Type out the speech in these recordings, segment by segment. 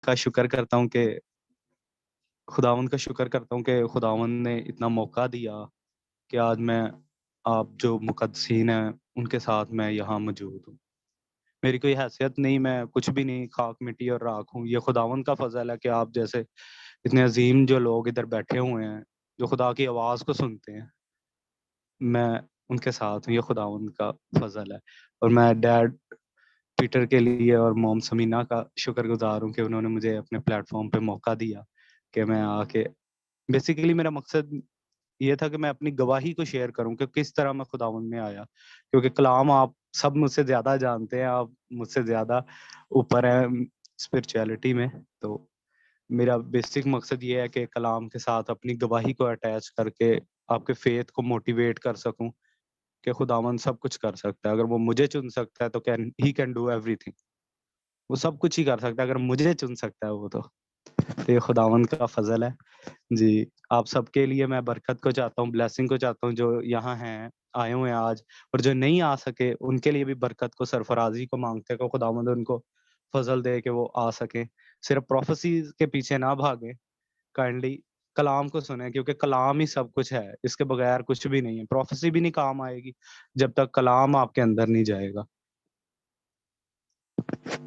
का शुक्र करता हूँ कि खुदावंद का शुक्र करता हूँ कि खुदावंद ने इतना मौका दिया कि आज मैं आप जो मुकद्दसीन हैं उनके साथ मैं यहाँ मौजूद हूँ। मेरी कोई हैसियत नहीं, मैं कुछ भी नहीं, खाक मिट्टी और राख हूँ। ये खुदावंद का फजल है कि आप जैसे इतने अजीम जो लोग इधर बैठे हुए हैं, जो खुदा की आवाज़ को सुनते हैं, मैं उनके साथ हूँ। ये खुदावंद का फजल है। और मैं डैड पीटर के लिए और मॉम समीना का शुक्रगुजार हूँ कि उन्होंने मुझे अपने प्लेटफॉर्म पे मौका दिया कि मैं आके, बेसिकली मेरा मकसद ये था कि मैं अपनी गवाही को शेयर करूं कि किस तरह मैं खुदावंद में आया। क्योंकि कलाम आप सब मुझसे ज्यादा जानते हैं, आप मुझसे ज्यादा ऊपर हैं स्पिरिचुअलिटी में। तो मेरा बेसिक मकसद ये है कि कलाम के साथ अपनी गवाही को अटैच करके आपके फेथ को मोटिवेट कर सकूं कि खुदावंद सब कुछ कर सकता है। अगर वो मुझे चुन सकता है तो कैन डू एवरीथिंग। वो सब कुछ ही कर सकता है अगर मुझे चुन सकता है वो तो ये खुदावंद का फजल है। जी, आप सबके लिए मैं बरकत को चाहता हूँ, ब्लेसिंग को चाहता हूँ, जो यहाँ हैं, आए हुए हैं आज, और जो नहीं आ सके उनके लिए भी बरकत को, सरफराजी को मांगते हैं कि खुदावंद उनको फजल दे कि वो आ सके। सिर्फ प्रोफेसीज के पीछे ना भागे, काइंडली कलाम को सुने, क्योंकि कलाम ही सब कुछ है। इसके बगैर कुछ भी नहीं है। प्रोफेसी भी नहीं काम आएगी जब तक कलाम आपके अंदर नहीं जाएगा।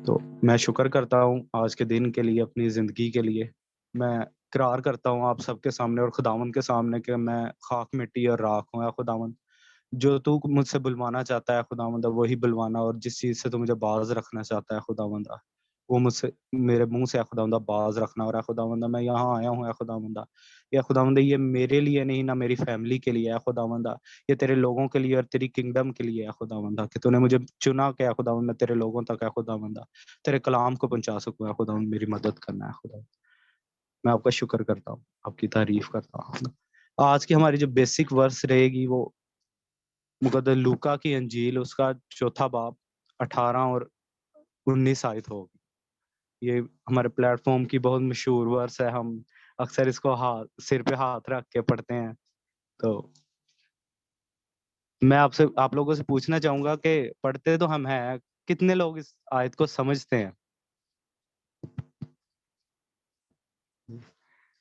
तो मैं शुक्र करता हूँ आज के दिन के लिए, अपनी जिंदगी के लिए। मैं इकरार करता हूँ आप सबके सामने और खुदावंद के सामने कि मैं खाक मिट्टी और राख हूँ। या खुदावंद, जो तू मुझसे बुलवाना चाहता है खुदावंद, वही बुलवाना, और जिस चीज से तू मुझे बाज रखना चाहता है खुदावंद, वो मुझसे, मेरे मुंह से खुदावंदा बाज रखना। और खुदावंदा, मैं यहाँ आया हूँ खुदावंदा, या खुदावंदा ये मेरे लिए नहीं, ना मेरी फैमिली के लिए है खुदावंदा, ये तेरे लोगों के लिए और तेरी किंगडम के लिए है खुदावंदा, कि तूने मुझे चुना क्या खुदावंद, मैं तेरे लोगों तक है खुदावंदा तेरे कलाम को पहुंचा सकूँ। खुदावंद, मेरी मदद करना है खुदा। मैं आपका शुक्र करता हूँ, आपकी तारीफ करता हूँ। आज की हमारी जो बेसिक वर्स रहेगी वो मुकद्दस लूका की अंजील, उसका चौथा बाब 18 और 19 आयत होगी। ये हमारे प्लेटफॉर्म की बहुत मशहूर वर्स है। हम अक्सर इसको हाथ सिर पे हाथ रख के पढ़ते हैं। तो मैं आपसे, आप लोगों से पूछना चाहूंगा कि पढ़ते तो हम हैं, कितने लोग इस आयत को समझते हैं?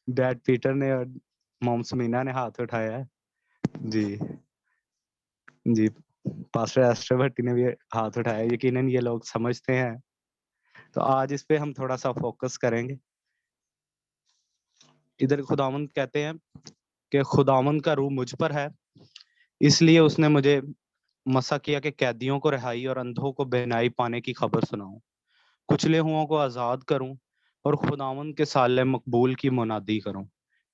डैड पीटर ने और मॉम समीना ने हाथ उठाया है। जी जी, पास्टर एस्टर भट्टी ने भी हाथ उठाया। यकीनन ये लोग समझते हैं। तो आज इस पे हम थोड़ा सा फोकस करेंगे। इधर खुदावंद कहते हैं कि खुदावंद का रूह मुझ पर है, इसलिए उसने मुझे मसा किया कि कैदियों को रिहाई और अंधों को बेनाई पाने की खबर सुनाऊं, कुचले हुओं को आजाद करूं और खुदावंद के साले मकबूल की मुनादी करूं।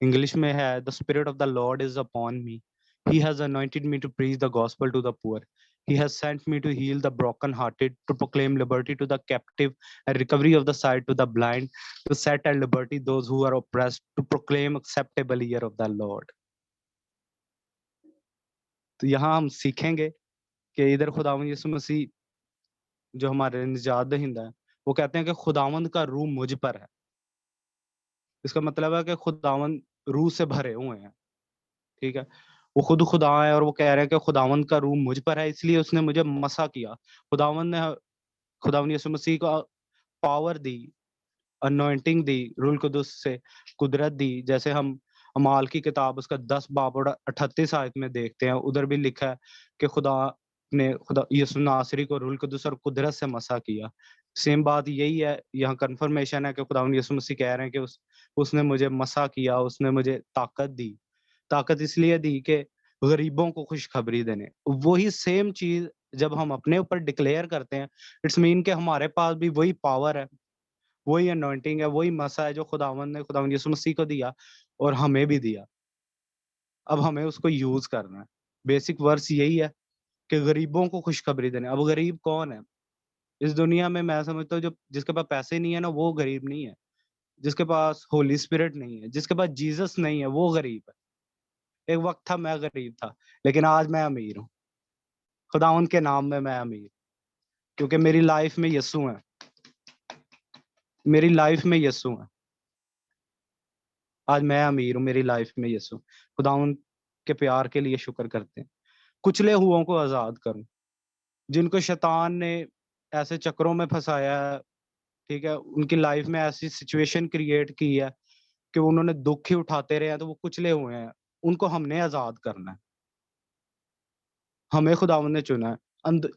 इंग्लिश में है, the spirit of the Lord is upon me, he has anointed me to preach the gospel to the poor, he has sent me to heal the broken hearted, to proclaim liberty to the captive and recovery of the sight to the blind, to set at liberty those who are oppressed, to proclaim acceptable year of the Lord। तो यहाँ हम सीखेंगे कि इधर खुदावंद यीशु मसीह जो हमारे निजात दहिंदा है, वो कहते हैं कि खुदावंद का रूह मुझ पर है। इसका मतलब है कि खुदावंद रूह से भरे हुए हैं। ठीक है, वो खुद खुदा है और वो कह रहे हैं कि खुदावंद का रूह मुझ पर है, इसलिए उसने मुझे मसा किया। खुदावंद ने, खुदावंद यीशु मसीह को पावर दी, अनॉइंटिंग दी, रूल कुदुस से कुदरत दी। जैसे हम अमाल की किताब उसका 10 बाब और 38 आयत में देखते हैं, उधर भी लिखा है कि खुदा यीशु नासरी को रूल कुदुस और कुदरत से मसा किया। सेम बात यही है, यहाँ कंफर्मेशन है कि खुदावंद यीशु मसीह कह रहे हैं कि उसने मुझे मसा किया, उसने मुझे ताकत दी। ताकत इसलिए दी कि गरीबों को खुशखबरी देने। वही सेम चीज जब हम अपने ऊपर डिक्लेयर करते हैं, इट्स मीन कि हमारे पास भी वही पावर है, वही अनॉइंटिंग है, वही मसा है जो खुदावंद ने खुदावंद यीशु मसीह को दिया और हमें भी दिया। अब हमें उसको यूज करना है। बेसिक वर्स यही है कि गरीबों को खुशखबरी देने। अब गरीब कौन है इस दुनिया में? मैं समझता हूँ जो जिसके पास पैसे नहीं है ना, वो गरीब नहीं है। जिसके पास होली स्पिरिट नहीं है, जिसके पास जीसस नहीं है, वो गरीब है। एक वक्त था मैं गरीब था, लेकिन आज मैं अमीर हूँ। खुदावंद के नाम में मैं अमीर, क्योंकि मेरी लाइफ में यीशु है। मेरी लाइफ में यीशु है। आज मैं अमीर हूँ, मेरी लाइफ में यीशु। खुदावंद के प्यार के लिए शुक्र करते हैं। कुचले हुओं को आजाद करूं, जिनको शैतान ने ऐसे चक्रों में फंसाया है ठीक है? उनकी लाइफ में ऐसी सिचुएशन क्रिएट की है कि उन्होंने दुःख ही उठाते रहे हैं, तो वो कुचले हुए हैं। उनको हमने आज़ाद करना है। हमें खुदावंद ने चुना है।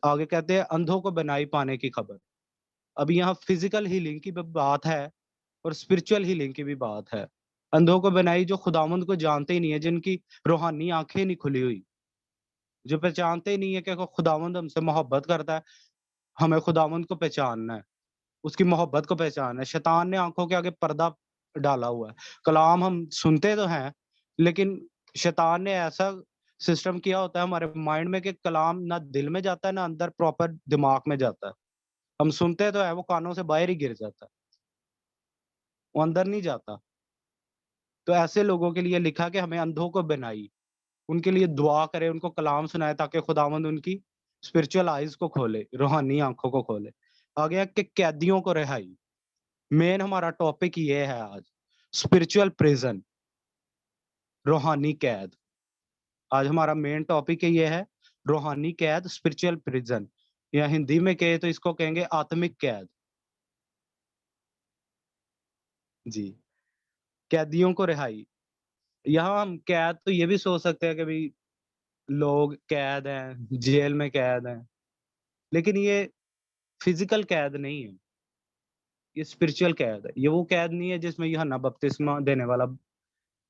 आगे कहते हैं अंधों को बनाई पाने की खबर। अभी यहाँ फिज़िकल हीलिंग की ब बात है और स्पिरिचुअल हीलिंग की भी बात है। अंधों को बनाई जो खुदावंद को जानते ही नहीं है, जिनकी रूहानी आँखें नहीं खुली हुई, जो पहचानते ही नहीं है कि खुदावंद हमसे मोहब्बत करता है, हमें खुदावंद को पहचानना है, उसकी मोहब्बत को पहचानना है। शैतान ने आँखों के आगे पर्दा डाला हुआ है। कलाम हम सुनते तो हैं, लेकिन शैतान ने ऐसा सिस्टम किया होता है हमारे माइंड में कि कलाम ना दिल में जाता है, ना अंदर प्रॉपर दिमाग में जाता है। हम सुनते तो हैं, वो कानों से बाहर ही गिर जाता है, वो अंदर नहीं जाता। तो ऐसे लोगों के लिए लिखा कि हमें अंधों को बनाई, उनके लिए दुआ करें, उनको कलाम सुनाएँ ताकि खुदावंद उनकी स्पिरिचुअल आइज़ को खोले, रूहानी आँखों को खोले। आगे है कि कैदियों को रिहाई। मेन हमारा टॉपिक ये है आज, स्पिरिचुअल प्रिज़न, रूहानी कैद। आज हमारा मेन टॉपिक ये है, रूहानी कैद, स्पिरिचुअल प्रिज़न, या हिंदी में कहें तो इसको कहेंगे आत्मिक कैद। जी, कैदियों को रिहाई। यहाँ हम कैद तो ये भी सोच सकते हैं कि भई लोग कैद हैं, जेल में कैद हैं, लेकिन ये फिज़िकल कैद नहीं है, ये स्पिरिचुअल कैद है। ये वो कैद नहीं है जिसमें यूहन्ना बपतिस्मा देने वाला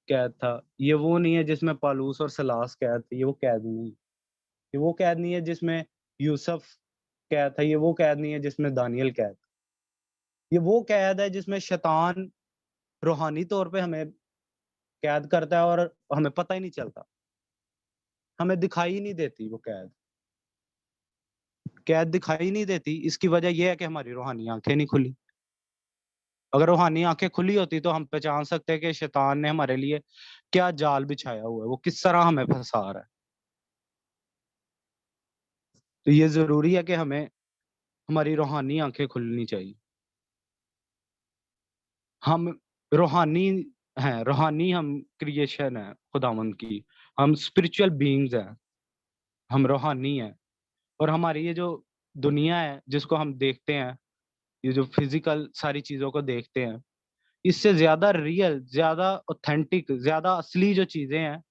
कैद था। ये वो नहीं है जिसमें पौलुस और सीलास कैद थे, ये वो कैद नहीं है। ये वो कैद नहीं है जिसमें यूसुफ कैद था, ये वो कैद नहीं है जिसमें दानियल कैद। ये वो कैद है जिसमें शैतान रूहानी तौर पे हमें कैद करता है और हमें पता ही नहीं चलता। हमें दिखाई ही नहीं देती वो कैद। कैद दिखाई नहीं देती, इसकी वजह ये है कि हमारी रूहानी आँखें नहीं खुली। अगर रूहानी आँखें खुली होती तो हम पहचान सकते हैं कि शैतान ने हमारे लिए क्या जाल बिछाया हुआ है, वो किस तरह हमें फँसा रहा है। तो ये ज़रूरी है कि हमें हमारी रूहानी आँखें खुलनी चाहिए। हम रूहानी हैं, रूहानी हम क्रिएशन है खुदावंद की। हम स्पिरिचुअल बीइंग्स हैं, हम रूहानी हैं और हमारी ये जो दुनिया है जिसको हम देखते हैं, ये जो फिज़िकल सारी चीज़ों को देखते हैं, इससे ज़्यादा रियल, ज़्यादा ऑथेंटिक, ज़्यादा असली जो चीज़ें हैं,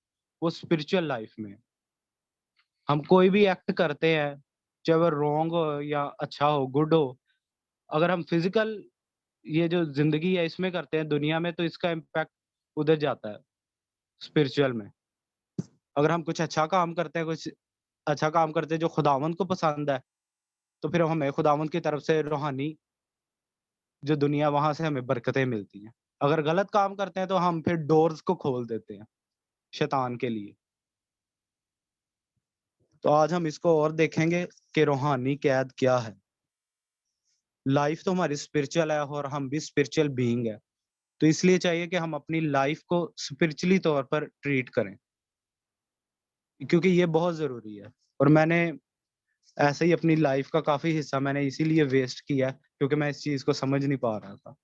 वो स्पिरिचुअल लाइफ़ में है। हम कोई भी एक्ट करते हैं, चाहे वो रॉन्ग हो या अच्छा हो, गुड हो, अगर हम फिज़िकल ये जो ज़िंदगी है इसमें करते हैं दुनिया में, तो इसका इम्पैक्ट उधर जाता है, स्पिरिचुअल में। अगर हम कुछ अच्छा काम करते हैं, कुछ अच्छा काम करते हैं जो खुदावंद को पसंद है, तो फिर हमें खुदावंद की तरफ से रूहानी जो दुनिया वहाँ से हमें बरकतें मिलती हैं। अगर गलत काम करते हैं तो हम फिर डोर्स को खोल देते हैं, शैतान के लिए। तो आज हम इसको और देखेंगे कि रूहानी कैद क्या है। लाइफ़ तो हमारी स्पिरिचुअल है और हम भी स्पिरिचुअल बीइंग है। तो इसलिए चाहिए कि हम अपनी लाइफ़ को स्पिरिचुअली तौर पर ट्रीट करें, क्योंकि ये बहुत ज़रूरी है। और मैंने ऐसे ही अपनी लाइफ़ का काफ़ी हिस्सा मैंने इसीलिए वेस्ट किया क्योंकि मैं इस चीज़ को समझ नहीं पा रहा था।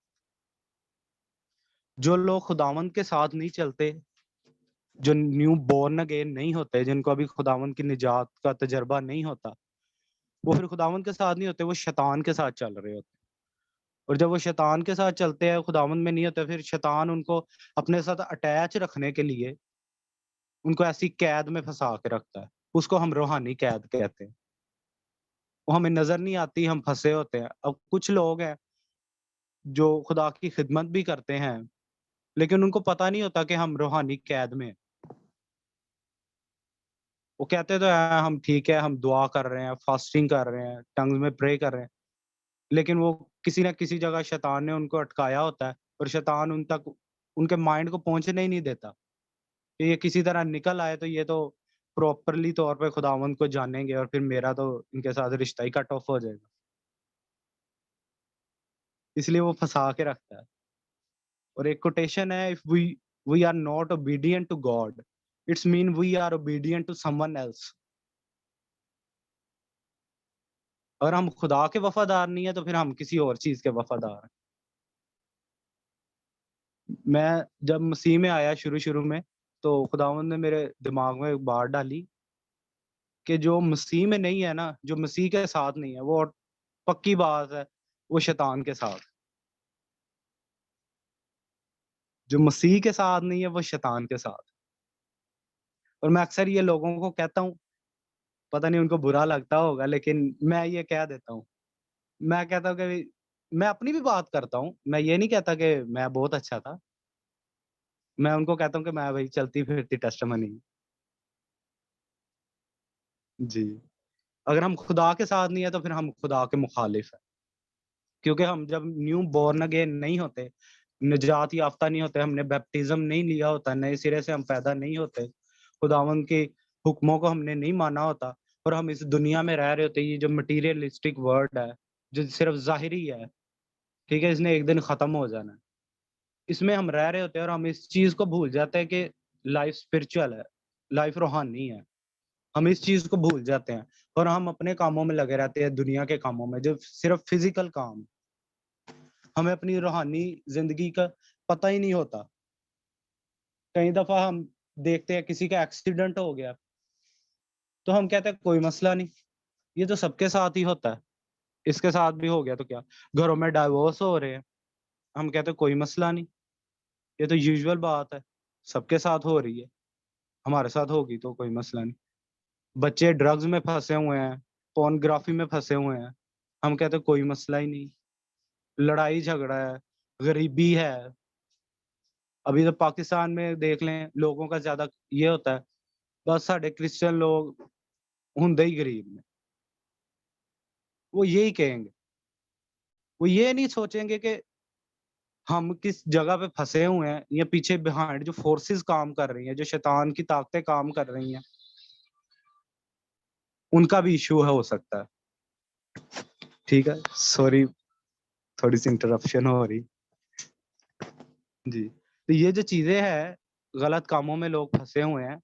जो लोग खुदावंद के साथ नहीं चलते, जो न्यू बॉर्न अगेन नहीं होते, जिनको अभी खुदावंद की निजात का तजुर्बा नहीं होता, वो फिर खुदावंद के साथ नहीं होते, वो शैतान के साथ चल रहे होते। और जब वो शैतान के साथ चलते हैं, खुदावंद में नहीं होते, फिर शैतान उनको अपने साथ अटैच रखने के लिए उनको ऐसी कैद में फँसा के रखता है। उसको हम रूहानी कैद कहते हैं। वो हमें नज़र नहीं आती, हम फँसे होते हैं। अब कुछ लोग हैं जो खुदा की खिदमत भी करते हैं, लेकिन उनको पता नहीं होता कि हम रूहानी कैद में हैं। वो कहते तो हैं हम ठीक है, हम दुआ कर रहे हैं, फास्टिंग कर रहे हैं, टंग्स में प्रे कर रहे हैं, लेकिन वो किसी न किसी जगह शैतान ने उनको अटकाया होता है और शैतान उन तक उनके माइंड को पहुँचने ही नहीं देता। कि ये किसी तरह निकल आए तो ये तो प्रॉपरली तौर पे खुदावंद को जानेंगे और फिर मेरा तो इनके साथ रिश्ता ही कट ऑफ हो जाएगा। इसलिए वो फँसा के रखता है। और एक कोटेशन है, if we are not obedient to God, it's mean we are obedient to someone else. अगर हम खुदा के वफ़ादार नहीं है तो फिर हम किसी और चीज़ के वफ़ादार हैं। मैं जब मसीह में आया शुरू-शुरू में, तो खुदावंद ने मेरे दिमाग में एक बात डाली कि जो मसीह में नहीं है ना, जो मसीह के साथ नहीं है, वो पक्की बात है, वो शैतान के साथ। जो मसीह के साथ नहीं है वो शैतान के साथ। और मैं अक्सर ये लोगों को कहता हूँ, पता नहीं उनको बुरा लगता होगा लेकिन मैं ये कह देता हूँ। मैं कहता हूँ कि मैं अपनी भी बात करता हूँ। मैं ये नहीं कहता कि मैं बहुत अच्छा था। मैं उनको कहता हूँ कि मैं वही चलती-फिरती टेस्टिमनी हूँ। जी। अगर हम खुदा के साथ नहीं है तो फिर हम खुदा के मुखालिफ हैं। क्योंकि हम जब न्यू बॉर्न अगेन नहीं होते, निजात याफ्ता नहीं होते, हमने बैप्टिज़्म नहीं लिया होता, नए सिरे से हम पैदा नहीं होते, खुदावंद के हुक्मों को हमने नहीं माना होता और हम इस दुनिया में रह रहे होते, ये जो मटीरियलिस्टिक वर्ल्ड है, जो सिर्फ़ ज़ाहिरी है, ठीक है? इसने एक दिन ख़त्म हो जाना है। इसमें हम रह रहे होते हैं और हम इस चीज़ को भूल जाते हैं कि लाइफ़ स्पिरिचुअल है, लाइफ़ रूहानी है। हम इस चीज़ को भूल जाते हैं और हम अपने कामों में लगे रहते हैं, दुनिया के कामों में, जो सिर्फ़ फ़िज़िकल काम। हमें अपनी रूहानी ज़िंदगी का पता ही नहीं होता। कई दफ़ा हम देखते हैं किसी का एक्सीडेंट हो गया, तो हम कहते हैं कोई मसला नहीं, ये तो सबके साथ ही होता है, इसके साथ भी हो गया तो क्या? घरों में डाइवोर्स हो रहे हैं, हम कहते हैं कोई मसला नहीं, ये तो यूजुअल बात है, सबके साथ हो रही है, हमारे साथ होगी तो कोई मसला नहीं। बच्चे ड्रग्स में फँसे हुए हैं, पोर्नोग्राफ़ी में फँसे हुए हैं, हम कहते हैं कोई मसला ही नहीं, लड़ाई-झगड़ा है, गरीबी है, अभी तो पाकिस्तान में देख लें लोगों का ज़्यादा ये होता है, बस साडे क्रिश्चियन लोग हुंदे ही गरीब ने, वो यही कहेंगे। वो ये नहीं सोचेंगे कि हम किस जगह पे फँसे हुए हैं या पीछे बिहाइंड जो फोर्सेस काम कर रही हैं, जो शैतान की ताकतें काम कर रही हैं, उनका भी इश्यू हो सकता है। ठीक है? सॉरी, थोड़ी-सी इंटरप्शन हो रही। जी। तो ये जो चीज़ें हैं, गलत कामों में लोग फँसे हुए हैं,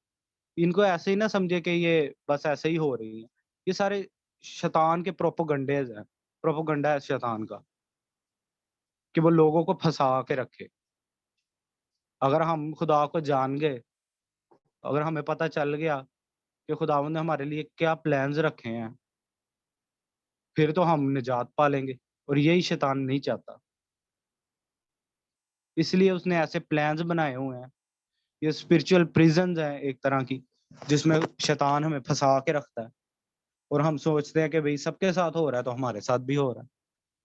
इनको ऐसे ही ना समझे कि ये बस ऐसे ही हो रही हैं। ये सारे शैतान के प्रोपेगेंडाज़ हैं, प्रोपेगेंडा है शैतान का, कि वो लोगों को फँसा के रखे। अगर हम खुदा को जान गए, अगर हमें पता चल गया कि खुदावंद ने हमारे लिए क्या प्लान्स रखे हैं, फिर तो हम निजात पा लेंगे और यही शैतान नहीं चाहता। इसलिए उसने ऐसे प्लान्स बनाए हुए हैं। ये स्पिरिचुअल प्रिज़न्स हैं एक तरह की, जिसमें शैतान हमें फँसा के रखता है और हम सोचते हैं कि भई सबके साथ हो रहा है तो हमारे साथ भी हो रहा है।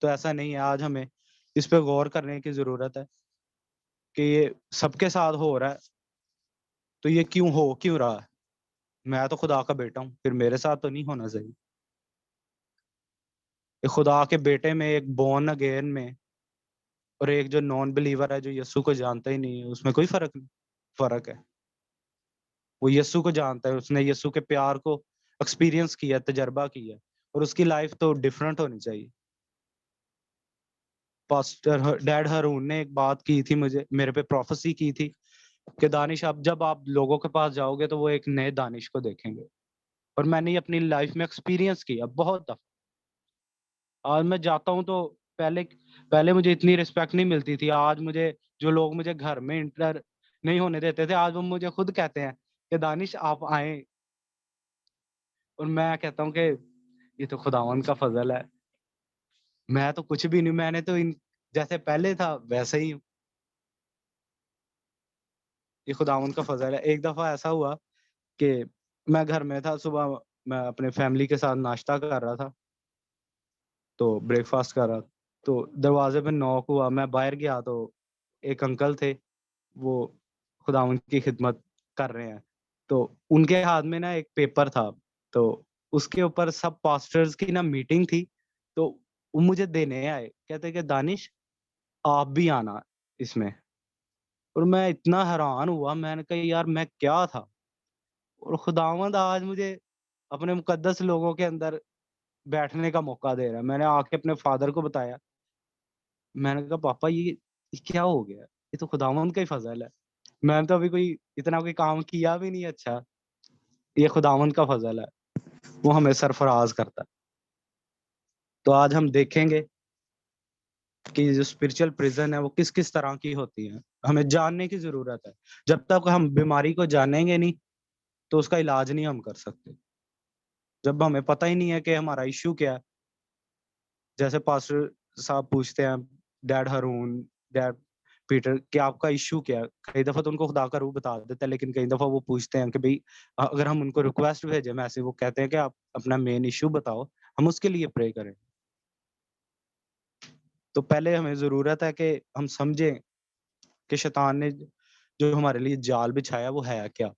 तो ऐसा नहीं है, आज हमें इस पे गौर करने की ज़रूरत है कि ये सबके साथ हो रहा है, तो ये क्यों रहा है? मैं तो खुदा का बेटा हूँ, फिर मेरे साथ तो नहीं होना चाहिए। ये खुदा के बेटे में, एक बोर्न अगेन में और एक जो नॉन बिलीवर है, जो यीशु को जानता ही नहीं है, उसमें कोई फ़र्क नहीं। फ़र्क है। वो यीशु को जानता है, उसने यीशु के प्यार को एक्सपीरियंस किया, तजर्बा किया और उसकी लाइफ़ तो डिफरेंट होनी चाहिए। पास्टर डैड हारून ने एक बात की थी मुझे, मेरे पे प्रोफेसी की थी कि दानिश, आप जब आप लोगों के पास जाओगे तो वो एक नए दानिश को देखेंगे और मैंने ये अपनी लाइफ़ में एक्सपीरियंस किया बहुत दफ़ा। आज मैं जाता हूँ तो पहले पहले मुझे इतनी रिस्पेक्ट नहीं मिलती थी। आज मुझे जो लोग मुझे घर में एंटर नहीं होने देते थे, आज वो मुझे खुद कहते हैं कि दानिश आप आएँ, और मैं कहता हूँ कि ये तो खुदावंद का फ़ज़ल है। मैं तो कुछ भी नहीं, मैंने तो इन जैसे पहले था वैसे ही हूँ। ये खुदावंद का फ़ज़ल है। एक दफ़ा ऐसा हुआ कि मैं घर में था, सुबह मैं अपने फैमिली के साथ नाश्ता कर रहा था, तो ब्रेकफ़ास्ट कर रहा, तो दरवाज़े पे नॉक हुआ, मैं बाहर गया तो एक अंकल थे, वो खुदावंद की खिदमत कर रहे हैं। तो उनके हाथ में ना एक पेपर था, तो उसके ऊपर सब पास्टर्स की ना मीटिंग थी, तो वो मुझे देने आए। कहते कि दानिश, आप भी आना इसमें। और मैं इतना हैरान हुआ, मैंने कहा यार मैं क्या था? और खुदावंद आज मुझे अपने मुकद्दस लोगों के अंदर बैठने का मौका दे रहा है। मैंने आके अपने फादर को बताया। मैंने कहा पापा ये क्या हो गया? ये तो खुदावंद का ही फ़ज़ल है। मैंने तो अभी कोई इतना कोई काम किया भी नहीं अच्छा। ये खुदावंद का फ़ज़ल है। वो हमें सरफ़राज़ करता है। तो आज हम देखेंगे कि जो स्पिरिचुअल प्रिज़न है वो किस-किस तरह की होती है। हमें जानने की ज़रूरत है। जब तक हम बीमारी को जानेंगे नहीं, तो उसका इलाज नहीं हम कर सकते। जब हमें पता ही नहीं है कि हमारा इश्यू क्या है, जैसे पास्टर साहब पूछते हैं, डैड हारून, डैड पीटर कि आपका इश्यू क्या है? कई दफ़ा तो उनको खुदा का रूह बता देता है, लेकिन कई दफ़ा वो पूछते हैं कि भई अगर हम उनको रिक्वेस्ट भेजें मैसेज, वो कहते हैं कि आप अपना मेन इश्यू बताओ, हम उसके लिए प्रे करें। तो पहले हमें ज़रूरत है कि हम समझें कि शैतान ने जो हमारे लिए जाल बिछाया वो है क्या?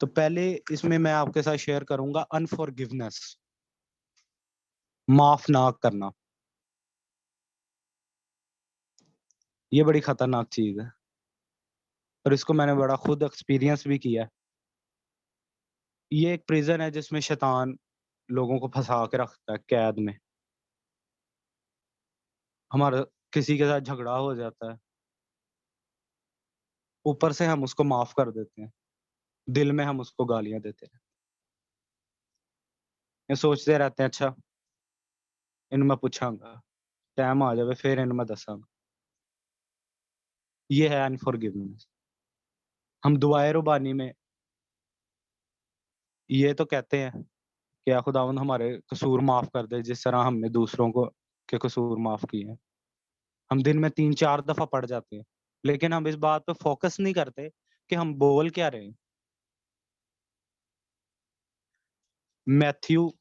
तो पहले इसमें मैं आपके साथ शेयर करूँगा अनफॉरगिवनेस, माफ़ ना करना। ये बड़ी खतरनाक चीज़ है और इसको मैंने बड़ा खुद एक्सपीरियंस भी किया है। ये एक प्रिज़न है जिसमें शैतान लोगों को फँसा के रखता है कैद में। हमारा किसी के साथ झगड़ा हो जाता है, ऊपर से हम उसको माफ़ कर देते हैं, दिल में हम उसको गालियाँ देते हैं। ये सोचते रहते हैं अच्छा इन्हू मैं पूछांगा, टाइम आ जावे फिर इन्हू मैं दसांगा। ये है अनफॉरगिवनेस। हम दुआए रुबानी में ये तो कहते हैं कि या खुदावंद हमारे कसूर माफ़ कर दे जिस तरह हमने दूसरों को के कसूर माफ़ किए हैं। हम दिन में 3-4 दफ़ा पढ़ जाते हैं, लेकिन हम इस बात पे फ़ोकस नहीं करते कि हम बोल क्या रहे हैं। मैथ्यू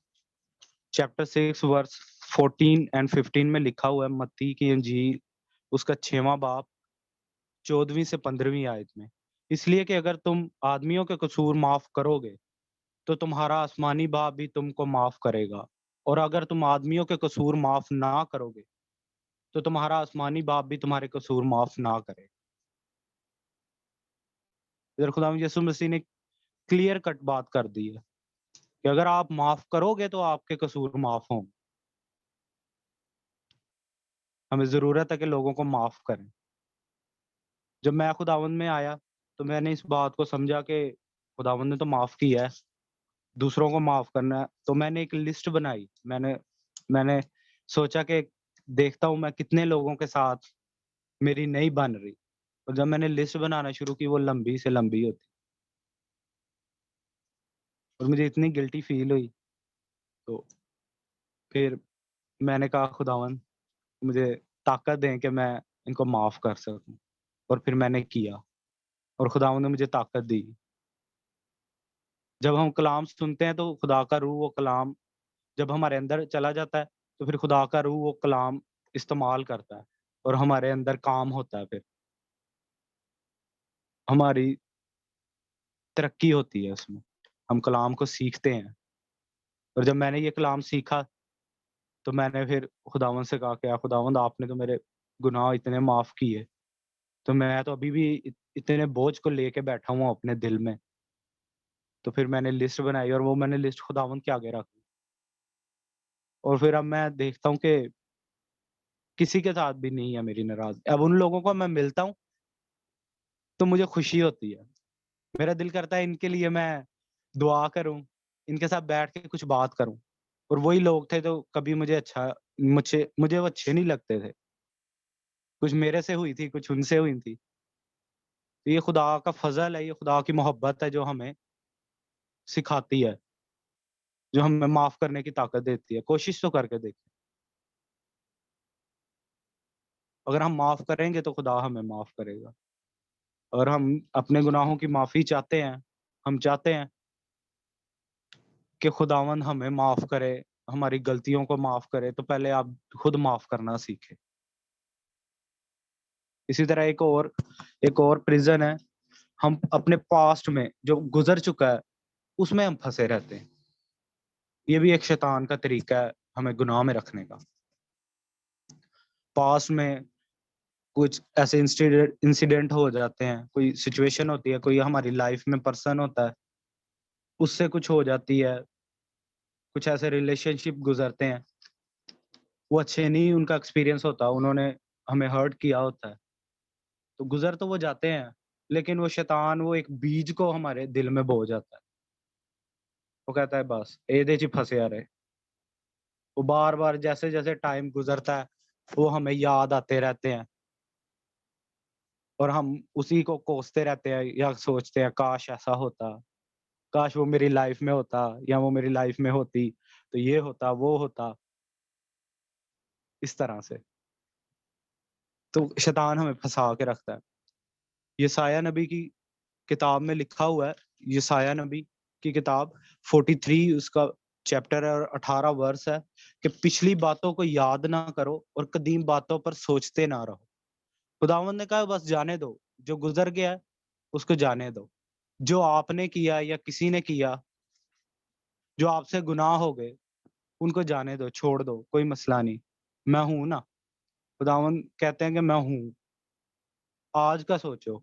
चैप्टर 6 वर्स 14 एंड 15 में लिखा हुआ है मत्ती की इंजील उसका 6वां बाब 14वीं से 15वीं आयत में। इसलिए कि अगर तुम आदमियों के कसूर माफ़ करोगे, तो तुम्हारा आसमानी बाप भी तुमको माफ़ करेगा। और अगर तुम आदमियों के कसूर माफ़ ना करोगे, तो तुम्हारा आसमानी बाप भी तुम्हारे कसूर माफ़ ना करे। इधर खुदावंद यीशु मसीह ने क्लियर कट बात कर दी है कि अगर आप माफ़ करोगे तो आपके कसूर माफ़ होंगे। हमें ज़रूरत है कि लोगों को माफ़ करें। जब मैं खुदावंद में आया, तो मैंने इस बात को समझा कि खुदावंद ने तो माफ़ किया है, दूसरों को माफ़ करना है। तो मैंने एक लिस्ट बनाई। मैंने मैंने सोचा कि देखता हूँ मैं कितने लोगों के साथ मेरी नहीं बन रही। और जब मैंने लिस्ट बनाना शुरू की, वो लंबी से लंबी होती और मुझे इतनी गिल्टी फ़ील हुई, तो फिर मैंने कहा खुदावंद मुझे ताकत दें कि मैं इनको माफ़ कर सकूँ। और फिर मैंने किया और खुदावंद ने मुझे ताकत दी। जब हम कलाम सुनते हैं तो खुदा का रूह वो कलाम जब हमारे अंदर चला जाता है, तो फिर खुदा का रूह वो कलाम इस्तेमाल करता है और हमारे अंदर काम होता है फिर। हमारी तरक्की होती है उसमें। हम कलाम को सीखते हैं और जब मैंने ये कलाम सीखा, तो मैंने फिर खुदावंद से कहा कि या खुदावंद आपने तो मेरे गुनाह इतने माफ़ किए, तो मैं तो अभी भी इतने बोझ को लेके बैठा हूँ अपने दिल में। तो फिर मैंने लिस्ट बनाई और वो मैंने लिस्ट खुदावंद के आगे रख दी। और फिर अब मैं देखता हूँ कि किसी के साथ भी नहीं है मेरी नाराज़गी। अब उन लोगों को मैं मिलता हूँ, तो मुझे खुशी होती है। मेरा दिल करता है इनके लिए मैं दुआ करूँ, इनके साथ बैठ के कुछ बात करूँ। और वही लोग थे जो कभी मुझे मुझे वो अच्छे नहीं लगते थे। कुछ मेरे से हुई थी, कुछ उनसे हुई थी। तो ये खुदा का फ़ज़ल है, ये खुदा की मोहब्बत है जो हमें सिखाती है, जो हमें माफ़ करने की ताकत देती है। कोशिश तो करके देखिए। अगर हम माफ़ करेंगे तो खुदा हमें माफ़ करेगा। अगर हम अपने गुनाहों की माफ़ी चाहते हैं, हम चाहते हैं कि खुदावंद हमें माफ़ करे, हमारी गलतियों को माफ़ करे, तो पहले आप खुद माफ़ करना सीखें। इसी तरह एक और प्रिज़न है, हम अपने पास्ट में जो गुज़र चुका है, उसमें हम फँसे रहते हैं। ये भी एक शैतान का तरीका है हमें गुनाह में रखने का। पास्ट में कुछ ऐसे इंसिडेंट हो जाते हैं, कोई सिचुएशन होती है, कोई हमारी लाइफ़ में पर्सन होता है, उससे कुछ हो जाती है, कुछ ऐसे रिलेशनशिप गुज़रते हैं, वो अच्छे नहीं उनका एक्सपीरियंस होता, उन्होंने हमें हर्ट किया होता है। तो गुज़र तो वो जाते हैं, लेकिन वो शैतान वो एक बीज को हमारे दिल में बो जाता है। वो कहता है बस एदे च ही फँसया रहे। वो बार-बार जैसे-जैसे टाइम गुज़रता है, वो हमें याद आते रहते हैं और हम उसी को कोसते रहते हैं या सोचते हैं काश ऐसा होता, काश वो मेरी लाइफ़ में होता या वो मेरी लाइफ़ में होती, तो ये होता, वो होता, इस तरह से। तो शैतान हमें फंसा के रखता है। यसाया नबी की किताब में लिखा हुआ है, यसाया नबी की किताब 43 उसका चैप्टर है और 18 वर्स है कि पिछली बातों को याद ना करो और कदीम बातों पर सोचते ना रहो। खुदावंद ने कहा बस जाने दो, जो गुजर गया है उसको जाने दो। जो आपने किया या किसी ने किया, जो आपसे गुनाह हो गए, उनको जाने दो, छोड़ दो, कोई मसला नहीं। मैं हूं ना। खुदावंद कहते हैं कि मैं हूं। आज का सोचो,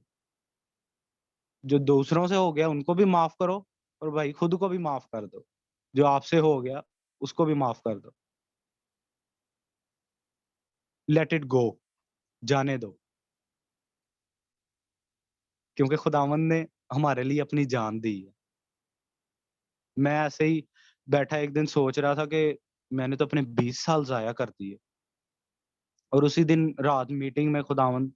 जो दूसरों से हो गया उनको भी माफ करो और भाई खुद को भी माफ कर दो। जो आपसे हो गया उसको भी माफ कर दो। लेट इट गो, जाने दो, क्योंकि खुदावंद ने हमारे लिए अपनी जान दी है। मैं ऐसे ही बैठा एक दिन सोच रहा था कि मैंने तो अपने 20 साल जाया कर दिए, और उसी दिन रात मीटिंग में खुदावंद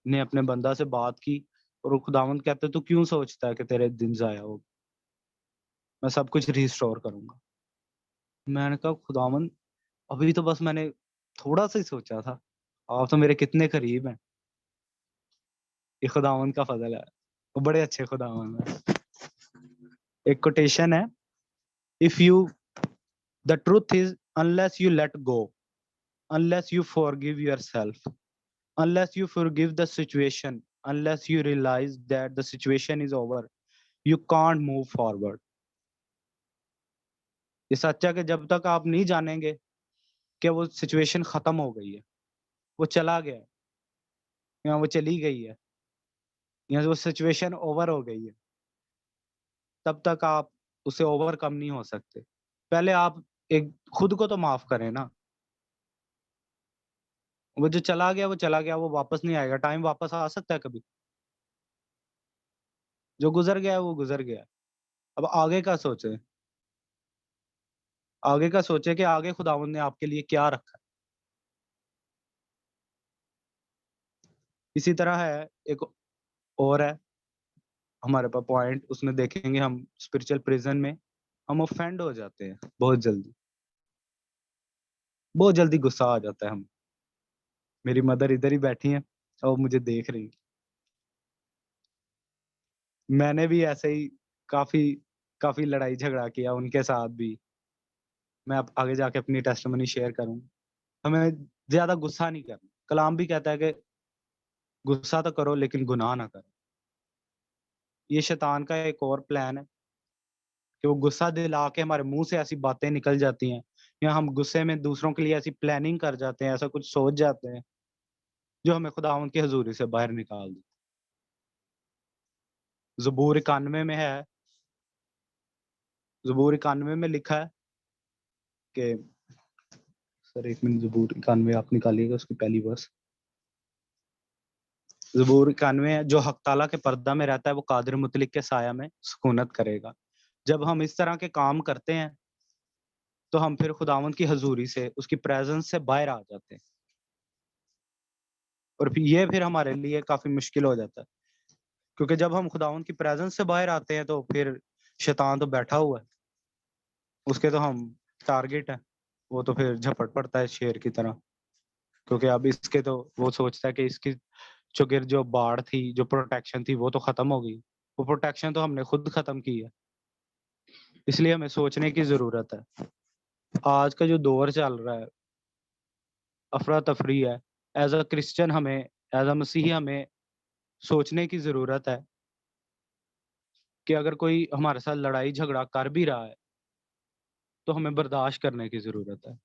ने अपने बंदा से बात की और वो खुदावंद कहते तू क्यों सोचता है कि तेरे दिन जाया हो, मैं सब कुछ रिस्टोर करूंगा। मैंने कहा खुदावंद अभी तो बस मैंने थोड़ा सा ही सोचा था, आप तो मेरे कितने करीब हैं। ये खुदावंद का फजल है, वो बड़े अच्छे खुदावंद है। एक कोटेशन है, if you the truth is unless you let go, unless you forgive yourself, unless you forgive the situation, unless you realize that the situation is over, you can't move forward. ये सच है कि जब तक आप नहीं जानेंगे कि वो सिचुएशन खत्म हो गई है, वो चला गया है, या वो चली गई है, या वो सिचुएशन ओवर हो गई है, तब तक आप उसे ओवरकम नहीं हो सकते। पहले आप एक खुद को तो माफ करें ना। वो जो चला गया वो चला गया, वो वापस नहीं आएगा। टाइम वापस आ सकता है कभी? जो गुजर गया है वो गुजर गया है। अब आगे का सोचें, आगे का सोचे कि आगे खुदावंद ने आपके लिए क्या रखा है। इसी तरह है एक और है हमारे पास पॉइंट, उसमें देखेंगे हम स्पिरिचुअल प्रिजन में हम ऑफेंड हो जाते हैं बहुत जल्दी, बहुत जल्दी गुस्सा आ जाता है हम। मेरी मदर इधर ही बैठी हैं और वो मुझे देख रही। मैंने भी ऐसे ही काफी काफी लड़ाई झगड़ा किया उनके साथ भी। मैं अब आगे जाके अपनी टेस्टिमनी शेयर करूँ। हमें ज्यादा गुस्सा नहीं करना। कलाम भी कहता है कि गुस्सा तो करो लेकिन गुनाह ना करो। ये शैतान का एक और प्लान है कि वो गुस्सा दिला के हमारे मुंह से ऐसी बातें निकल जाती हैं, या हम गुस्से में दूसरों के लिए ऐसी प्लानिंग कर जाते हैं, ऐसा कुछ सोच जाते हैं जो हमें खुदावंद की हजूरी से बाहर निकाल दे। ज़बूर 91 में है, ज़बूर 91 में लिखा है कि सर एक मिनट, ज़बूर 91 आप निकालिएगा उसकी पहली वर्स। ज़बूर 91 है, जो हक ताला के पर्दा में रहता है वो कादिर मुतलिक के साया में सुकूनत करेगा। जब हम इस तरह के काम करते हैं तो हम फिर खुदावंद की हजूरी से, उसकी प्रेजेंस से बाहर आ जाते हैं, और फिर ये फिर हमारे लिए काफी मुश्किल हो जाता है, क्योंकि जब हम खुदावंद की प्रेजेंस से बाहर आते हैं तो फिर शैतान तो बैठा हुआ है, उसके तो हम टारगेट है। वो तो फिर झपट पड़ता है शेर की तरह, क्योंकि अब इसके तो वो सोचता है कि इसकी जो बाढ़ थी, जो प्रोटेक्शन थी, वो तो खत्म हो गई। वो प्रोटेक्शन तो हमने खुद खत्म की है। इसलिए हमें सोचने की जरूरत है। आज का जो दौर चल रहा है, अफरा तफरी है, एज अ क्रिश्चियन हमें, एज अ मसीही हमें सोचने की जरूरत है कि अगर कोई हमारे साथ लड़ाई झगड़ा कर भी रहा है तो हमें बर्दाश्त करने की जरूरत है।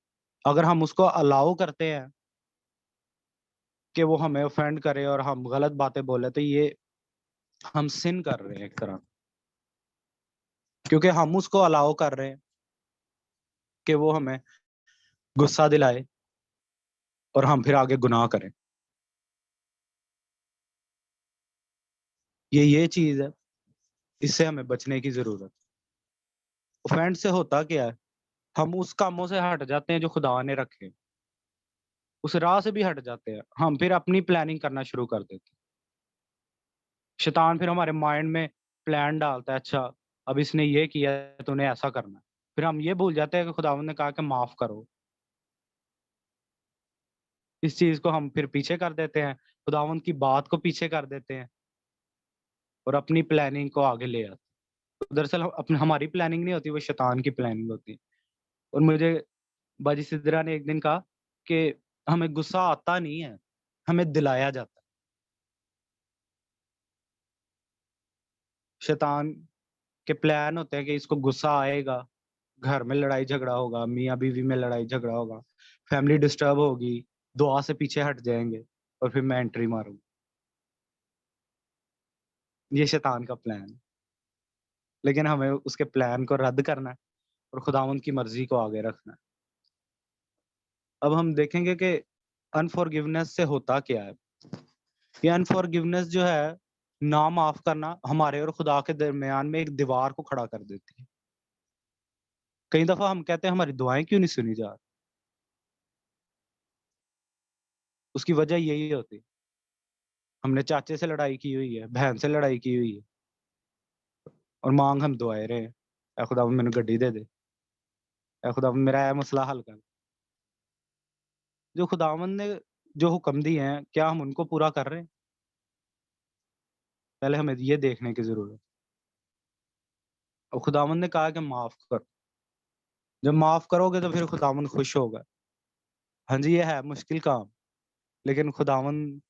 अगर हम उसको अलाउ करते हैं कि वो हमें ऑफेंड करे और हम गलत बातें बोले, तो ये हम सिन कर रहे हैं एक तरह, क्योंकि हम उसको अलाउ कर रहे हैं कि वो हमें गुस्सा दिलाए और हम फिर आगे गुनाह करें। ये चीज है, इससे हमें बचने की जरूरत है। ऑफेंड से होता क्या है, हम उस कामों से हट जाते हैं जो खुदा ने रखे, उस राह से भी हट जाते हैं, हम फिर अपनी प्लानिंग करना शुरू कर देते हैं। शैतान फिर हमारे माइंड में प्लान डालता है, अच्छा अब इसने ये किया है तूने ऐसा करना है। फिर हम ये भूल जाते हैं कि खुदावंद ने कहा कि माफ करो। इस चीज को हम फिर पीछे कर देते हैं, खुदावंद की बात को पीछे कर देते हैं और अपनी प्लानिंग को आगे ले आते हैं। दरअसल अपनी हमारी प्लानिंग नहीं होती, वो शैतान की प्लानिंग होती है। और मुझे बाजी सिद्रा ने एक दिन कहा कि हमें गुस्सा आता नहीं है, हमें दिलाया जाता है। शैतान के प्लान होते हैं कि इसको गुस्सा आएगा, घर में लड़ाई झगड़ा होगा, मियाँ बीवी में लड़ाई झगड़ा होगा, फैमिली डिस्टर्ब होगी, दुआ से पीछे हट जाएंगे और फिर मैं एंट्री मारूंगा। ये शैतान का प्लान है। लेकिन हमें उसके प्लान को रद्द करना है और खुदावंद की मर्जी को आगे रखना है। अब हम देखेंगे कि अनफॉरगिवनेस से होता क्या है। ये अनफॉरगिवनेस जो है, ना माफ करना, हमारे और खुदा के दरमियान में एक दीवार को खड़ा कर देती है। कई दफा हम कहते हैं हमारी दुआएं क्यों नहीं सुनी जा रही, उसकी वजह यही होती है, हमने चाचे से लड़ाई की हुई है, बहन से लड़ाई की हुई है और मांग हम दुआए रहे हैं, ऐ खुदा मैंने गड्डी दे दे, ऐ खुदा मेरा ऐ मसला हल कर। जो खुदावंद ने जो हुक्म दिए हैं, क्या हम उनको पूरा कर रहे हैं? पहले हमें ये देखने की जरूरत है। और खुदावंद ने कहा कि माफ कर, जब माफ करोगे तो फिर खुदावंद खुश होगा। हाँ जी, ये है मुश्किल काम, लेकिन खुदावंद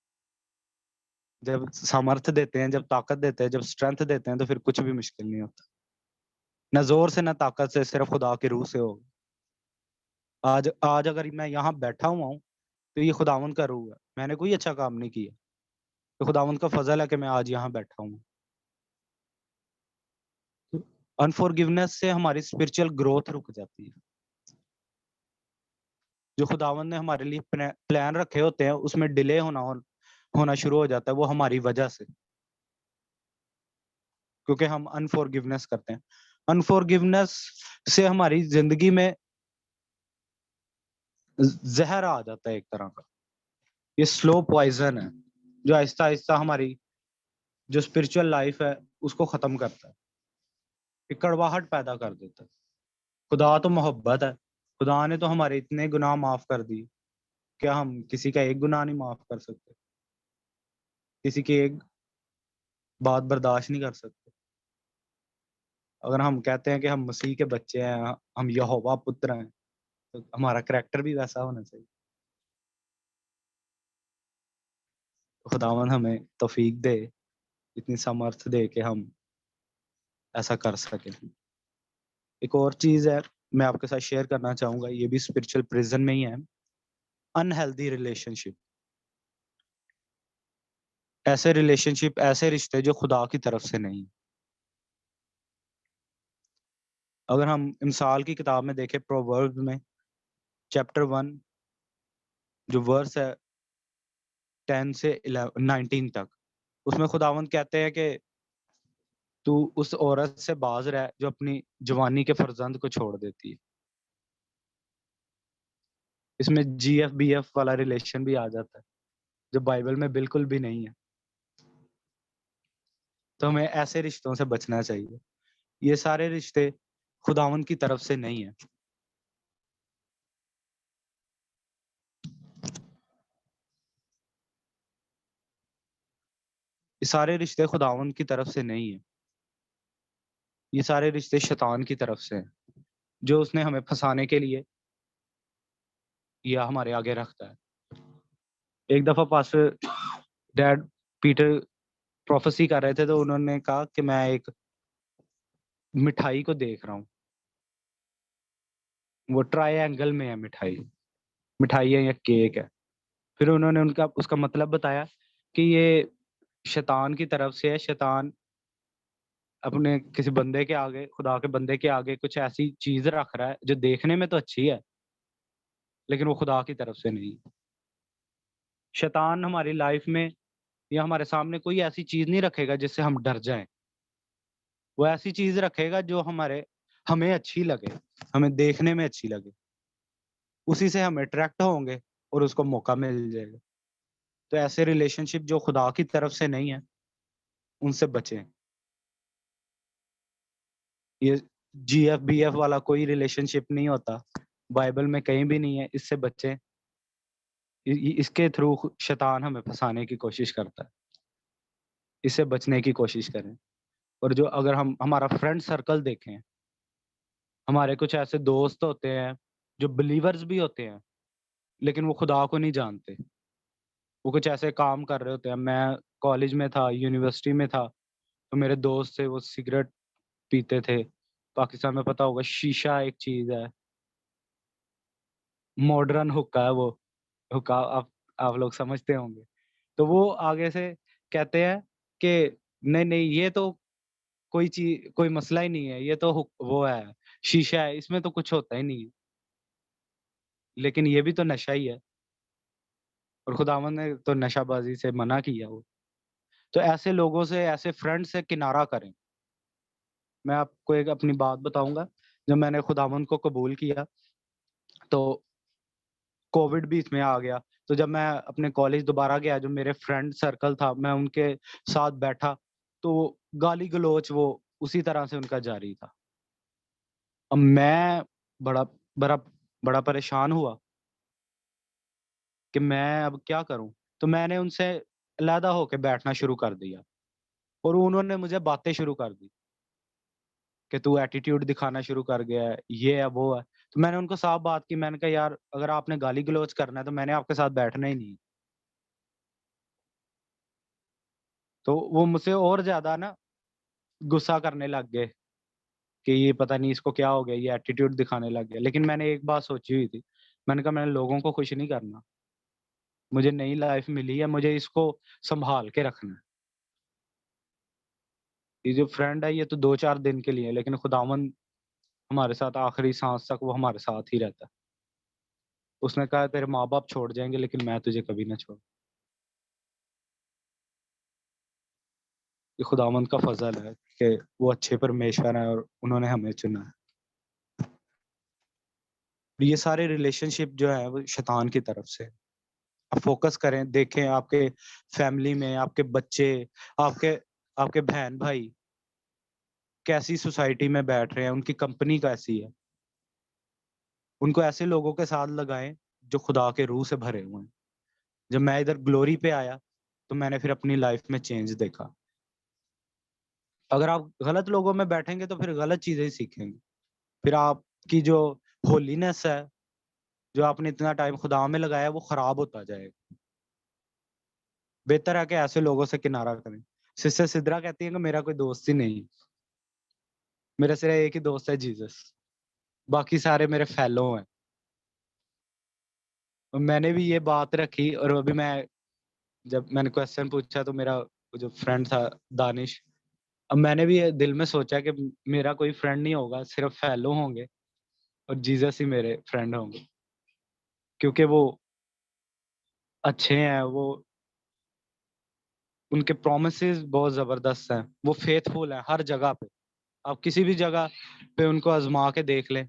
जब सामर्थ्य देते हैं, जब ताकत देते हैं, जब स्ट्रेंथ देते हैं, तो फिर कुछ भी मुश्किल नहीं होता। न जोर से न ताकत से, सिर्फ खुदा के रूह से होगा। आज आज अगर मैं यहाँ बैठा हुआ हूँ तो ये खुदावंद का रूह है, मैंने कोई अच्छा काम नहीं किया, तो खुदावंद का फजल है कि मैं आज यहाँ बैठा हूँ। अनफॉरगिवनेस से हमारी स्पिरिचुअल ग्रोथ रुक जाती है। जो खुदावंद ने हमारे लिए प्लान रखे होते हैं, उसमें डिले होना शुरू हो जाता है, वो हमारी वजह से, क्योंकि हम अनफॉरगिवनेस करते हैं। अनफॉरगिवनेस से हमारी जिंदगी में जहर आ जाता है एक तरह का। ये स्लो पॉइजन है जो आहिस्ता आहिस्ता हमारी जो स्पिरिचुअल लाइफ है उसको खत्म करता है, एक कड़वाहट पैदा कर देता है। खुदा तो मोहब्बत है, खुदा ने तो हमारे इतने गुनाह माफ कर दिए, क्या हम किसी का एक गुनाह नहीं माफ कर सकते? किसी की एक बात बर्दाश्त नहीं कर सकते? अगर हम कहते हैं कि हम मसीह के बच्चे हैं, हम यहोवा पुत्र हैं, तो हमारा करैक्टर भी वैसा होना चाहिए। तो खुदावंद हमें तौफीक दे, इतनी सामर्थ दे कि हम ऐसा कर सकें। एक और चीज है, मैं आपके साथ शेयर करना चाहूंगा, ये भी स्पिरिचुअल प्रिजन में ही है। अनहेल्दी रिलेशनशिप, ऐसे रिलेशनशिप, ऐसे रिश्ते जो खुदा की तरफ से नहीं। अगर हम मिसाल की किताब में देखें, प्रोवर्ब्स में चैप्टर 1 जो वर्स है 10 से 19 तक, उसमें खुदावंद कहते हैं कि तू उस औरत से बाज रह जो अपनी जवानी के फर्जंद को छोड़ देती है। इसमें GF BF वाला रिलेशन भी आ जाता है, जो बाइबल में बिल्कुल भी नहीं है। तो हमें ऐसे रिश्तों से बचना चाहिए। ये सारे रिश्ते खुदावंद की तरफ से नहीं है। ये सारे रिश्ते खुदावंद की तरफ से नहीं है। ये सारे रिश्ते शैतान की तरफ से हैं, जो उसने हमें फंसाने के लिए या हमारे आगे रखता है। एक दफा पास्टर डैड पीटर प्रोफेसी कर रहे थे, तो उन्होंने कहा कि मैं एक मिठाई को देख रहा हूँ, वो ट्रायंगल में है मिठाई, मिठाई है या केक है। फिर उन्होंने उनका उसका मतलब बताया कि ये शैतान की तरफ से है। शैतान अपने किसी बंदे के आगे, खुदा के बंदे के आगे कुछ ऐसी चीज रख रहा है जो देखने में तो अच्छी है, लेकिन वो खुदा की तरफ से नहीं। शैतान हमारी लाइफ में या हमारे सामने कोई ऐसी चीज नहीं रखेगा जिससे हम डर जाएं। वो ऐसी चीज रखेगा जो हमें अच्छी लगे, हमें देखने में अच्छी लगे, उसी से हम अट्रैक्ट होंगे और उसको मौका मिल जाएगा। तो ऐसे रिलेशनशिप जो खुदा की तरफ से नहीं है, उनसे बचें। ये GF BF वाला कोई रिलेशनशिप नहीं होता, बाइबल में कहीं भी नहीं है, इससे बचें। इसके थ्रू शैतान हमें फंसाने की कोशिश करता है। इससे बचने की कोशिश करें। और जो अगर हम हमारा फ्रेंड सर्कल देखें, हमारे कुछ ऐसे दोस्त होते हैं जो बिलीवर्स भी होते हैं, लेकिन वो खुदा को नहीं जानते। वो कुछ ऐसे काम कर रहे होते हैं। मैं कॉलेज में था, यूनिवर्सिटी में था, तो मेरे दोस्त थे, वो सिगरेट पीते थे। पाकिस्तान में पता होगा शीशा एक चीज है, मॉडर्न हुक्का है वो। हुक्का आप लोग समझते होंगे। तो वो आगे से कहते हैं कि नहीं नहीं, ये तो कोई चीज, कोई मसला ही नहीं है, ये तो वो है, शीशा है, इसमें तो कुछ होता ही नहीं है। लेकिन ये भी तो नशा ही है, और खुदावंद ने तो नशाबाजी से मना किया वो। तो ऐसे लोगों से, ऐसे फ्रेंड से किनारा करें। मैं आपको एक अपनी बात बताऊंगा। जब मैंने खुदावंद को कबूल किया, तो कोविड भी इसमें आ गया। तो जब मैं अपने कॉलेज दोबारा गया, जो मेरे फ्रेंड सर्कल था, मैं उनके साथ बैठा, तो गाली गलौच वो उसी तरह से उनका जारी था। अब मैं बड़ा बड़ा बड़ा परेशान हुआ कि मैं अब क्या करूं। तो मैंने उनसे अलहदा होकर बैठना शुरू कर दिया, और उन्होंने मुझे बातें शुरू कर दी कि तू एटीट्यूड दिखाना शुरू कर गया है, ये है वो है। तो मैंने उनको साफ बात की, मैंने कहा यार, अगर आपने गाली गलौच करना है तो मैंने आपके साथ बैठना ही नहीं। तो वो मुझसे और ज्यादा ना गुस्सा करने लग गए कि ये पता नहीं इसको क्या हो गया, ये एटीट्यूड दिखाने लग गया। लेकिन मैंने एक बात सोची हुई थी, मैंने कहा मैंने लोगों को खुश नहीं करना। मुझे नई लाइफ मिली है, मुझे इसको संभाल के रखना है। ये जो फ्रेंड है, ये तो 2-4 दिन के लिए है, लेकिन खुदावंद हमारे साथ आखिरी सांस तक वो हमारे साथ ही रहता है। उसने कहा तेरे माँ बाप छोड़ जाएंगे, लेकिन मैं तुझे कभी ना छोड़। ये खुदावंद का फजल है कि वो अच्छे परमेश्वर है और उन्होंने हमें चुना है। ये सारे रिलेशनशिप जो है वो शैतान की तरफ से। आप फोकस करें, देखें आपके फैमिली में आपके बच्चे, आपके आपके बहन भाई कैसी सोसाइटी में बैठ रहे हैं, उनकी कंपनी कैसी है। उनको ऐसे लोगों के साथ लगाएं जो खुदा के रूह से भरे हुए हैं। जब मैं इधर ग्लोरी पे आया, तो मैंने फिर अपनी लाइफ में चेंज देखा। अगर आप गलत लोगों में बैठेंगे तो फिर गलत चीजें ही सीखेंगे। फिर आपकी जो होलीनेस है, जो आपने इतना टाइम खुदा में लगाया है, वो खराब होता जाएगा। बेहतर है कि ऐसे लोगों से किनारा करें। सिस्टर सिद्रा कहती है कि मेरा कोई दोस्त ही नहीं, मेरा सिर्फ एक ही दोस्त है, जीसस। बाकी सारे मेरे फेलो हैं। और मैंने भी ये बात रखी, और अभी मैं, जब मैंने क्वेश्चन पूछा तो मेरा वो जो फ्रेंड था, दानिश, अब मैंने भी ये दिल में सोचा कि मेरा कोई फ्रेंड नहीं होगा, सिर्फ फेलो होंगे, और जीसस ही मेरे फ्रेंड होंगे। क्योंकि वो अच्छे हैं, वो उनके प्रोमिसेस बहुत जबरदस्त हैं, वो फेथफुल हैं हर जगह पे। आप किसी भी जगह पे उनको आजमा के देख लें,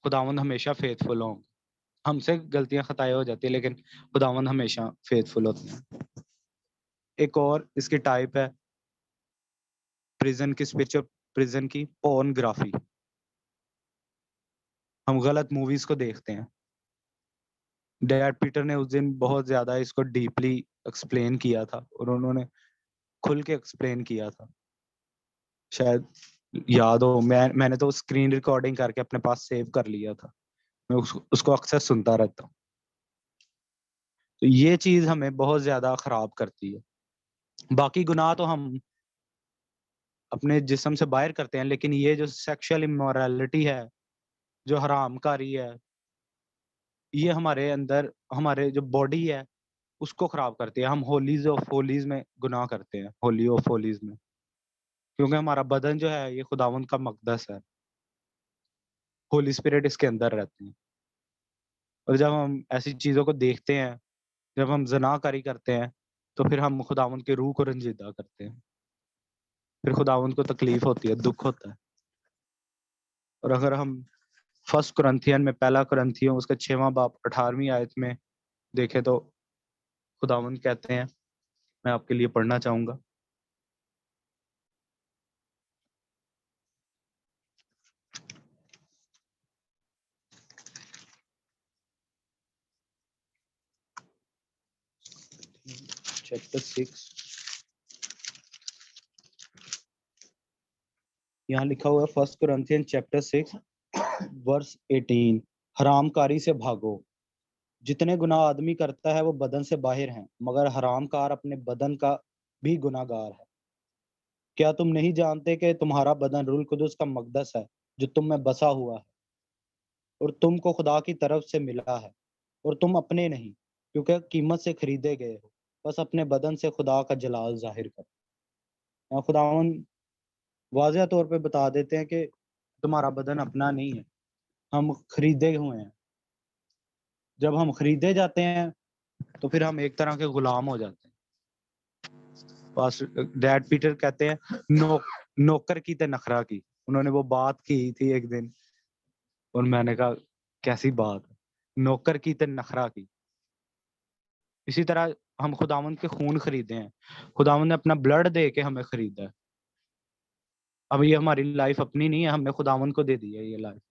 खुदावंद हमेशा फेथफुल होंगे। हमसे गलतियां खताएं हो जाती है, लेकिन खुदावंद हमेशा फेथफुल होते हैं। एक और इसकी टाइप है प्रिजन की, स्पिरिचुअल प्रिजन की, पोर्नोग्राफी। हम गलत मूवीज को देखते हैं। डैड पीटर ने उस दिन बहुत ज्यादा इसको डीपली एक्सप्लेन किया था, और उन्होंने खुल के एक्सप्लेन किया था। शायद याद हो, मैंने तो स्क्रीन रिकॉर्डिंग करके अपने पास सेव कर लिया था। मैं उसको अक्सर सुनता रहता हूँ। तो ये चीज हमें बहुत ज्यादा खराब करती है। बाकी गुनाह तो हम अपने जिस्म से बाहर करते हैं, लेकिन ये जो सेक्सुअल इमोरालिटी है, जो हरामकारी है, ये हमारे अंदर, हमारे जो बॉडी है, उसको खराब करती है। हम होलीज ऑफ होलीज में गुनाह करते हैं, होली ऑफ होलीज में, क्योंकि हमारा बदन जो है ये खुदावंद का मकदस है। होली स्पिरिट इसके अंदर रहते हैं। और जब हम ऐसी चीजों को देखते हैं, जब हम जनाकारी करते हैं, तो फिर हम खुदावंद के रूह को रंजीदा करते हैं। फिर खुदावंद को तकलीफ होती है, दुख होता है। और अगर हम फर्स्ट कुरंथियन में, पहला कुरंथियों उसका 6वां बाब 18वीं आयत में देखें, तो खुदावंद कहते हैं, मैं आपके लिए पढ़ना चाहूंगा। चैप्टर 6, यहाँ लिखा हुआ है 1 कुरिन्थियन चैप्टर 6 वर्स 18, हरामकारी से भागो। जितने गुनाह आदमी करता है वो बदन से बाहर हैं, मगर हरामकार अपने बदन का भी गुनाहगार है। क्या तुम नहीं जानते कि तुम्हारा बदन रूह कुदुस का मकदस है, जो तुम में बसा हुआ है, और तुमको खुदा की तरफ से मिला है, और तुम अपने नहीं, क्योंकि कीमत से खरीदे गए हो। बस अपने बदन से खुदा का जलाल जाहिर करो। यहाँ खुदावन वाज़ह तौर पे बता देते हैं कि तुम्हारा बदन अपना नहीं है, हम खरीदे हुए हैं। जब हम खरीदे जाते हैं तो फिर हम एक तरह के गुलाम हो जाते हैं। पास डैड पीटर कहते हैं नौकर की ते नखरा की। उन्होंने वो बात की थी एक दिन, और मैंने कहा कैसी बात, नौकर की ते नखरा की। इसी तरह हम खुदावंद के खून खरीदे हैं, खुदावंद ने अपना ब्लड दे के हमें खरीदा है। अब ये हमारी लाइफ अपनी नहीं है, हमने खुदावंद को दे दी है ये लाइफ।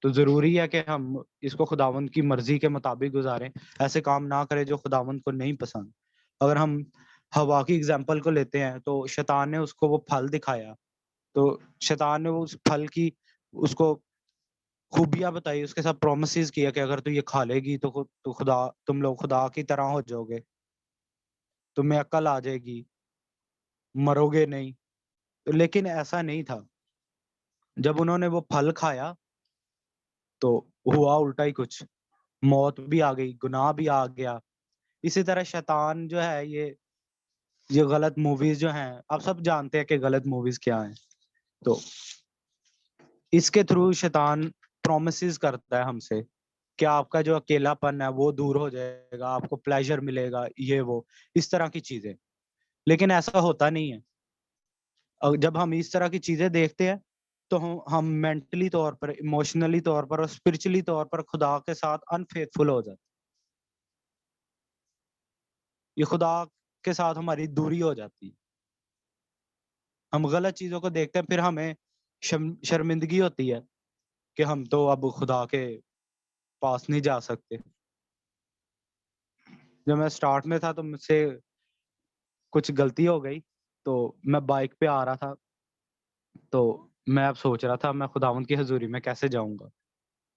तो जरूरी है कि हम इसको खुदावंद की मर्जी के मुताबिक गुजारें, ऐसे काम ना करें जो खुदावंद को नहीं पसंद। अगर हम हवा की एग्जाम्पल को लेते हैं, तो शैतान ने उसको वो फल दिखाया, तो शैतान ने उस फल की उसको खूबियां बताई, उसके साथ प्रोमिस किया कि अगर तू ये खा लेगी तो खुदा, तुम लोग खुदा की तरह हो जाओगे, तुम्हें अक्ल आ जाएगी, मरोगे नहीं। तो लेकिन ऐसा नहीं था। जब उन्होंने वो फल खाया तो हुआ उल्टा ही कुछ, मौत भी आ गई, गुनाह भी आ गया। इसी तरह शैतान जो है, ये गलत मूवीज जो हैं, आप सब जानते हैं कि गलत मूवीज क्या हैं। तो इसके थ्रू शैतान प्रोमिस करता है हमसे कि आपका जो अकेलापन है वो दूर हो जाएगा, आपको प्लेजर मिलेगा, ये वो इस तरह की चीजें। लेकिन ऐसा होता नहीं है। जब हम इस तरह की चीजें देखते हैं तो हम मेंटली तौर पर, इमोशनली तौर पर और स्पिरिचुअली तौर पर खुदा के साथ अनफेथफुल हो जाते हैं। ये खुदा के साथ हमारी दूरी हो जाती है। हम गलत चीजों को देखते हैं, फिर हमें शर्मिंदगी होती है कि हम तो अब खुदा के पास नहीं जा सकते। जब मैं स्टार्ट में था तो मुझसे कुछ गलती हो गई, तो मैं बाइक पे आ रहा था, तो मैं अब सोच रहा था मैं खुदावंद की हजूरी में कैसे जाऊंगा,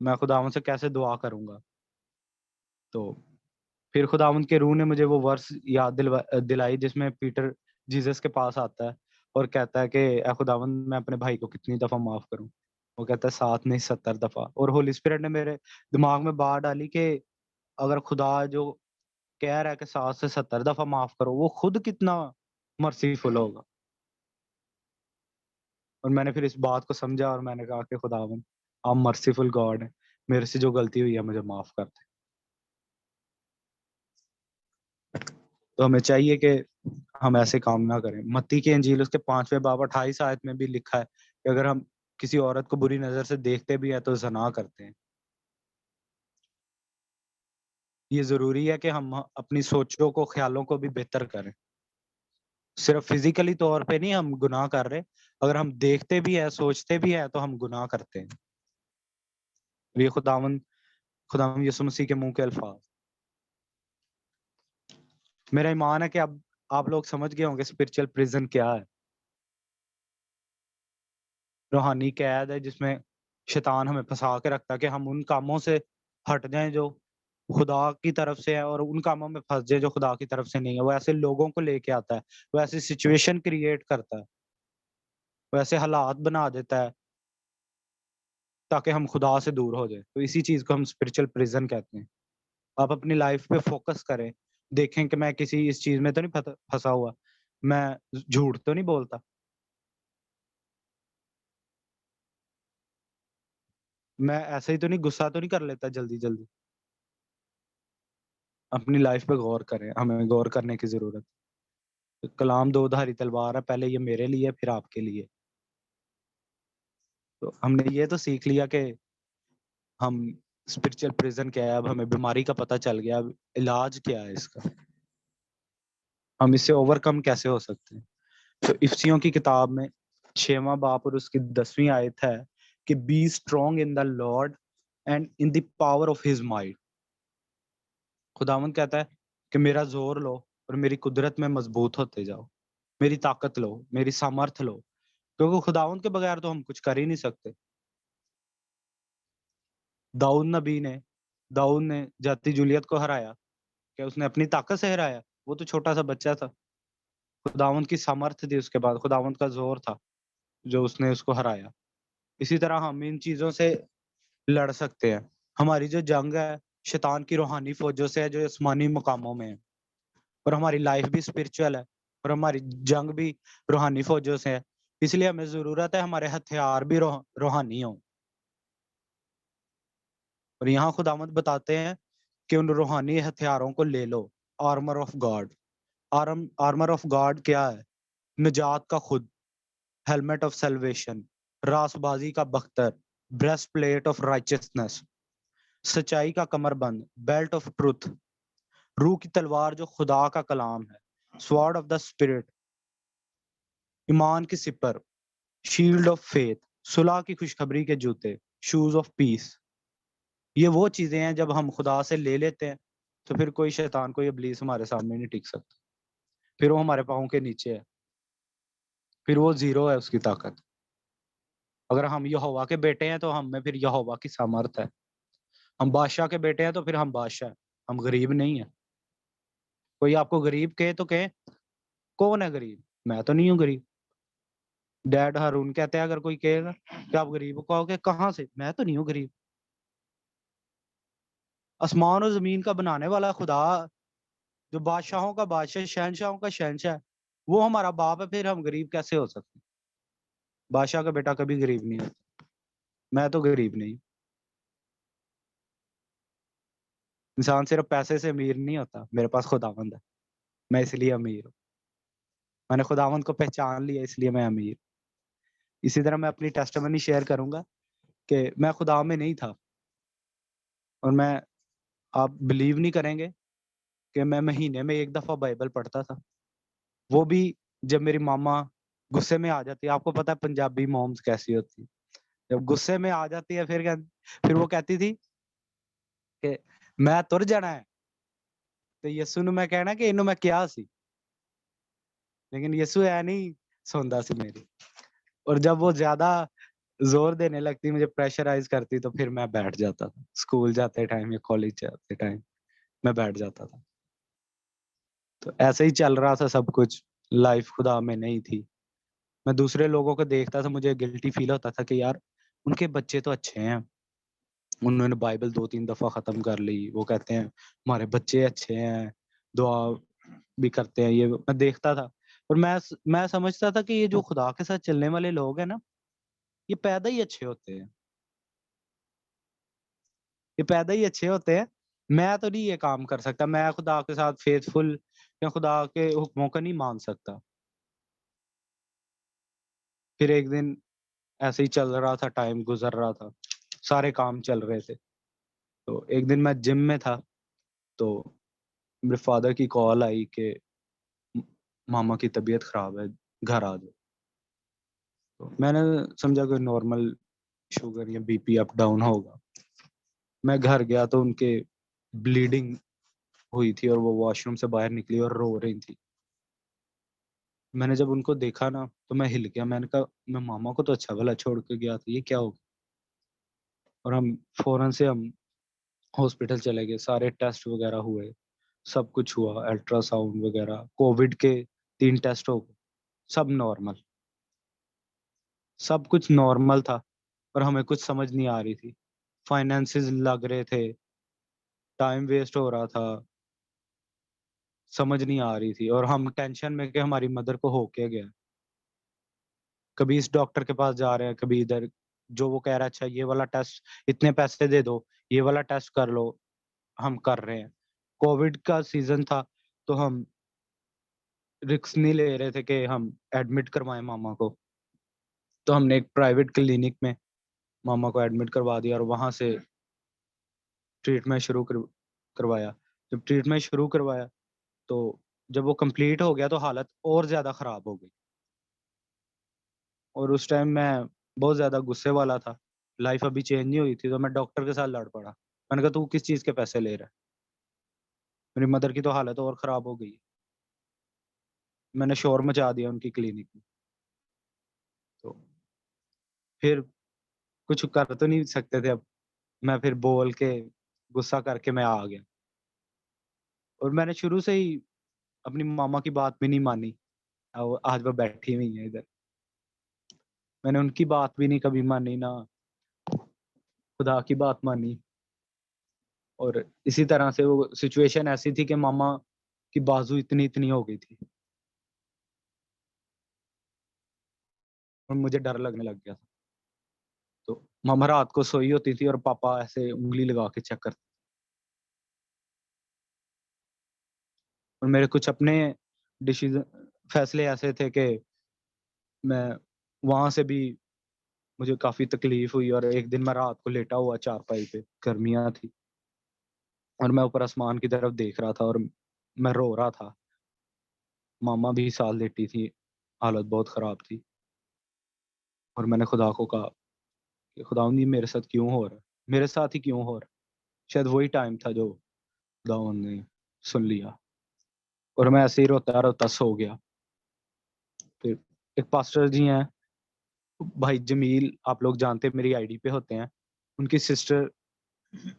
मैं खुदावंद से कैसे दुआ करूंगा। तो फिर खुदावंद के रूह ने मुझे वो वर्स याद दिलाई जिसमें पीटर जीसस के पास आता है और कहता है कि ए खुदावंद, मैं अपने भाई को कितनी दफा माफ करूं। वो कहता है 7 नहीं 70 दफा। और होली स्पिरिट ने मेरे दिमाग में बात डाली कि अगर खुदा जो कह रहा है कि 7 से 70 दफा माफ करो, वो खुद कितना मर्सीफुल होगा। और मैंने फिर इस बात को समझा और मैंने कहा कि खुदावन, आप मर्सीफुल गॉड है, मेरे से जो गलती हुई है मुझे माफ कर दे। तो हमें चाहिए कि हम ऐसे काम ना करें। मत्ती की इंजील उसके 5वें बाब 28 आयत में भी लिखा है कि अगर हम किसी औरत को बुरी नजर से देखते भी है तो ज़ना करते हैं। ये जरूरी है कि हम अपनी सोचों को, ख्यालों को भी बेहतर करें। सिर्फ फिजिकली तौर पे नहीं हम गुनाह कर रहे, अगर हम देखते भी है, सोचते भी है, तो हम गुनाह करते हैं। ये खुदावन यीशु मसीह के मुंह के अल्फाज। मेरा ईमान है कि अब आप लोग समझ गए होंगे स्पिरिचुअल प्रिजन क्या है। रूहानी कैद है जिसमें शैतान हमें फंसा के रखता है कि हम उन कामों से हट जाएं जो खुदा की तरफ से है, और उन कामों में फंस जाए जो खुदा की तरफ से नहीं है। वो ऐसे लोगों को लेके आता है, वो ऐसी सिचुएशन क्रिएट करता है, वो ऐसे हालात बना देता है ताकि हम खुदा से दूर हो जाए। तो इसी चीज को हम स्पिरिचुअल प्रिजन कहते हैं। आप अपनी लाइफ पे फोकस करें, देखें कि मैं किसी इस चीज में तो नहीं फंसा हुआ, मैं झूठ तो नहीं बोलता, मैं ऐसे ही तो नहीं गुस्सा तो नहीं कर लेता जल्दी जल्दी। अपनी लाइफ पे गौर करें, हमें गौर करने की जरूरत है। कलाम दो धारी तलवार है, पहले ये मेरे लिए फिर आपके लिए। तो हमने ये तो सीख लिया कि हम स्पिरिचुअल प्रिजन क्या है, अब हमें बीमारी का पता चल गया, अब इलाज क्या है इसका, हम इससे ओवरकम कैसे हो सकते हैं। तो इफ्सियों की किताब में 6वां बाप और उसकी 10वीं आयत है कि be strong in the Lord and in the power of his might. खुदावंद कहता है कि मेरा ज़ोर लो और मेरी कुदरत में मज़बूत होते जाओ। मेरी ताकत लो, मेरी सामर्थ लो, क्योंकि खुदावंद के बगैर तो हम कुछ कर ही नहीं सकते। दाऊद नबी ने दाऊद ने जाती जूलियत को हराया, क्या उसने अपनी ताकत से हराया? वो तो छोटा-सा बच्चा था। खुदावंद की सामर्थ थी उसके बाद, खुदावंद का ज़ोर था, जो उसने उसको हराया। इसी तरह हम इन चीज़ों से लड़ सकते हैं। हमारी जो जंग है, शैतान की रूहानी फ़ौजों से है, जो आसमानी मकामों में है। और हमारी लाइफ़ भी स्पिरिचुअल है और हमारी जंग भी रूहानी फ़ौजों से है। इसलिए हमें ज़रूरत है हमारे हथियार भी रूहानी हों। और यहाँ खुदावंद बताते हैं कि उन रूहानी हथियारों को ले लो, armour of God. Armour of God क्या है? निजात का खुद, हेलमेट ऑफ सैल्वेशन, रासबाजी का बख्तर, ब्रेस्ट प्लेट ऑफ राइचियसनेस, सच्चाई का कमरबंद, बेल्ट ऑफ ट्रुथ, रूह की तलवार जो खुदा का कलाम है, स्वॉर्ड ऑफ द स्पिरिट, ईमान की सिपर, शील्ड ऑफ फेथ, सुलह की खुशखबरी के जूते, शूज ऑफ पीस। ये वो चीजें हैं जब हम खुदा से ले लेते हैं, तो फिर कोई शैतान, कोई इब्लीस हमारे सामने नहीं टिक सकता। फिर वो हमारे पाँव के नीचे है, फिर वो ज़ीरो है उसकी ताकत। अगर हम यहोवा के बेटे हैं, तो हम में फिर यहोवा की सामर्थ है। हम बादशाह के बेटे हैं, तो फिर हम बादशाह हैं, हम गरीब नहीं हैं। कोई आपको गरीब कहे तो कहे, कौन है गरीब? मैं तो नहीं हूँ गरीब। डैड हारून कहते हैं, अगर कोई कहेगा कि आप गरीब हो, कहोगे कहाँ से? मैं तो नहीं हूँ गरीब। आसमान और ज़मीन का बनाने वाला खुदा, जो बादशाहों का बादशाह, शहंशाहों का शहंशाह है, वो हमारा बाप है, फिर हम गरीब कैसे हो सकते हैं? बादशाह का बेटा कभी गरीब नहीं होता। मैं तो गरीब नहीं। इंसान सिर्फ पैसे से अमीर नहीं होता। मेरे पास खुदावंद है, मैं इसलिए अमीर हूँ। मैंने खुदावंद को पहचान लिया, इसलिए मैं अमीर। इसी तरह मैं अपनी टेस्टिमनी शेयर करूँगा कि मैं खुदा में नहीं था, और मैं आप बिलीव नहीं करेंगे कि मैं महीने में 1 दफ़ा बाइबल पढ़ता था। वो भी जब मेरी मामा गुस्से में आ जाती है। आपको पता है पंजाबी मॉम्स कैसी होती हैं। जब गुस्से में आ जाती है, फिर वो कहती थी कि मैं तुर जाना है। तो यीशु ਨੂੰ मैं कहना कि इन्हू मैं क्या सी, लेकिन यीशु ऐ नहीं सुनता सी मेरी। और जब वो ज़्यादा ज़ोर देने लगती, मुझे प्रेशराइज़ करती, तो फिर मैं बैठ जाता था। स्कूल जाते टाइम या कॉलेज जाते टाइम मैं बैठ जाता था। तो ऐसे ही चल रहा था सब कुछ, लाइफ़ खुदा में नहीं थी। मैं दूसरे लोगों को देखता था, मुझे गिल्टी फ़ील होता था कि यार उनके बच्चे तो अच्छे हैं। उन्होंने बाइबल 2-3 दफ़ा ख़त्म कर ली। वो कहते हैं हमारे बच्चे अच्छे हैं, दुआ भी करते हैं। ये मैं देखता था और मैं समझता था कि ये जो खुदा के साथ चलने वाले लोग हैं ना, ये पैदा ही अच्छे होते हैं। ये पैदा ही अच्छे होते हैं। मैं तो नहीं ये काम कर सकता। मैं खुदा के साथ फ़ेथफुल या खुदा के हुक्मों को नहीं मान सकता। फिर एक दिन ऐसे ही चल रहा था, टाइम गुज़र रहा था। सारे काम चल रहे थे। तो एक दिन मैं जिम में था, तो मेरे फ़ादर की कॉल आई कि म मामा की तबीयत ख़राब है, घर आ जाओ। तो मैंने समझा कोई नॉर्मल शुगर या बीपी अप डाउन होगा। मैं घर गया तो उनके ब्लीडिंग हुई थी और वो वॉशरूम से बाहर निकली और रो रही थी। मैंने जब उनको देखा ना, तो मैं हिल गया। मैंने कहा मैं मामा को तो अच्छा-भला छोड़ के गया था, ये क्या हो गया? और फ़ौरन से हम हॉस्पिटल चले गए, सारे टेस्ट वग़ैरह हुए, सब कुछ हुआ, अल्ट्रासाउंड वग़ैरह, कोविड के 3 टेस्ट हो गए, सब नॉर्मल। सब कुछ नॉर्मल था, पर हमें कुछ समझ नहीं आ रही थी। फाइनेंसेस लग रहे थे, टाइम वेस्ट हो रहा था, समझ नहीं आ रही थी और हम टेंशन में कि हमारी मदर को हो क्या गया। कभी इस डॉक्टर के पास जा रहे हैं, कभी इधर, जो वो कह रहा है अच्छा ये वाला टेस्ट इतने पैसे दे दो, ये वाला टेस्ट कर लो, हम कर रहे हैं। कोविड का सीज़न था, तो हम रिस्क नहीं ले रहे थे कि हम एडमिट करवाएँ मामा को। तो हमने एक प्राइवेट क्लिनिक में मामा को एडमिट करवा दिया और वहाँ से ट्रीटमेंट शुरू करवाया। जब ट्रीटमेंट शुरू करवाया, तो जब वो कंप्लीट हो गया, तो हालत और ज़्यादा ख़राब हो गई और उस टाइम मैं बहुत ज़्यादा गुस्से वाला था। लाइफ़ अभी चेंज नहीं हुई थी, तो मैं डॉक्टर के साथ लड़ पड़ा। मैंने कहा, "तू किस चीज़ के पैसे ले रहा है? मेरी मदर की तो हालत और खराब हो गई। मैंने शोर मचा दिया उनकी क्लिनिक में। तो फिर कुछ कर तो नहीं सकते थे अब। मैं फिर बोल के, गुस्सा करके मैं आ गया। और मैंने शुरू से ही अपनी मामा की बात भी नहीं मानी। और आज वो बैठी हुई है इधर। मैंने उनकी बात भी नहीं कभी मानी, ना खुदा की बात मानी। और इसी तरह से वो सिचुएशन ऐसी थी कि मामा की बाजू इतनी इतनी हो गई थी और मुझे डर लगने लग गया था। तो मामा रात को सोई होती थी और पापा ऐसे उंगली लगा के चेक करते। और मेरे कुछ अपने डिसीजन, फैसले ऐसे थे कि मैं वहां से भी, मुझे काफी तकलीफ हुई। और एक दिन मैं रात को लेटा हुआ चारपाई पे, गर्मियां थी, और मैं ऊपर आसमान की तरफ देख रहा था और मैं रो रहा था। मामा भी साथ लेटी थी, हालत बहुत खराब थी। और मैंने खुदा को कहा कि खुदावंद, ये मेरे साथ क्यों हो रहा है, मेरे साथ ही क्यों हो रहा है। शायद वही टाइम था जो खुदावंद ने सुन लिया। और मैं ऐसे ही रोता रोता सो गया। फिर एक पास्टर जी हैं, भाई जमील, आप लोग जानते हैं, मेरी आईडी पे होते हैं। उनकी सिस्टर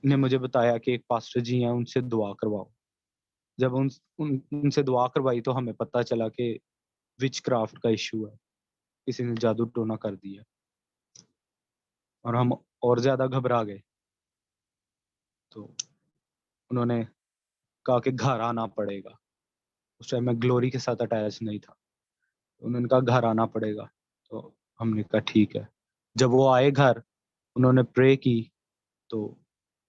ने मुझे बताया कि एक पास्टर जी हैं, उनसे दुआ करवाओ। जब उनसे दुआ करवाई तो हमें पता चला कि विच क्राफ्ट का इशू है, किसी ने जादू टोना कर दिया। और हम और ज्यादा घबरा गए। तो उन्होंने कहा कि घर आना पड़ेगा। उस टाइम मैं ग्लोरी के साथ अटैच नहीं था। उन्होंने कहा घर आना पड़ेगा। तो हमने कहा ठीक है। जब वो आए घर, उन्होंने प्रे की। तो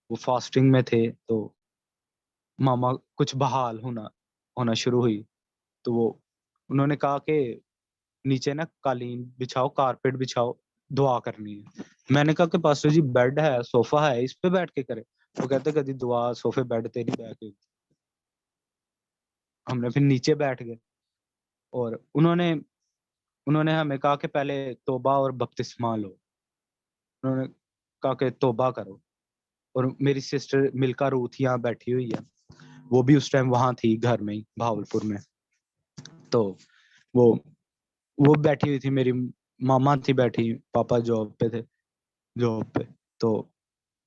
वो फास्टिंग में थे, तो मामा कुछ बहाल होना होना शुरू हुई। तो वो उन्होंने कहा कि नीचे ना कालीन बिछाओ, कारपेट बिछाओ, दुआ करनी है। मैंने कहा कि पास्टर जी, बेड है, सोफा है, इस पे बैठ के करे। वो कहते कभी दुआ सोफे बेड पे नहीं बैठ के। हमने फिर नीचे बैठ गए। और उन्होंने उन्होंने हमें कहा कि पहले तौबा और बपतिस्मा लो। उन्होंने कहा कि तौबा करो। और मेरी सिस्टर मिल्का रूथ यहाँ बैठी हुई है, वो भी उस टाइम वहां थी, घर में ही, भावलपुर में। तो वो वो बैठी हुई थी, मेरी मामा थी बैठी, पापा जॉब पे थे, जॉब पे। तो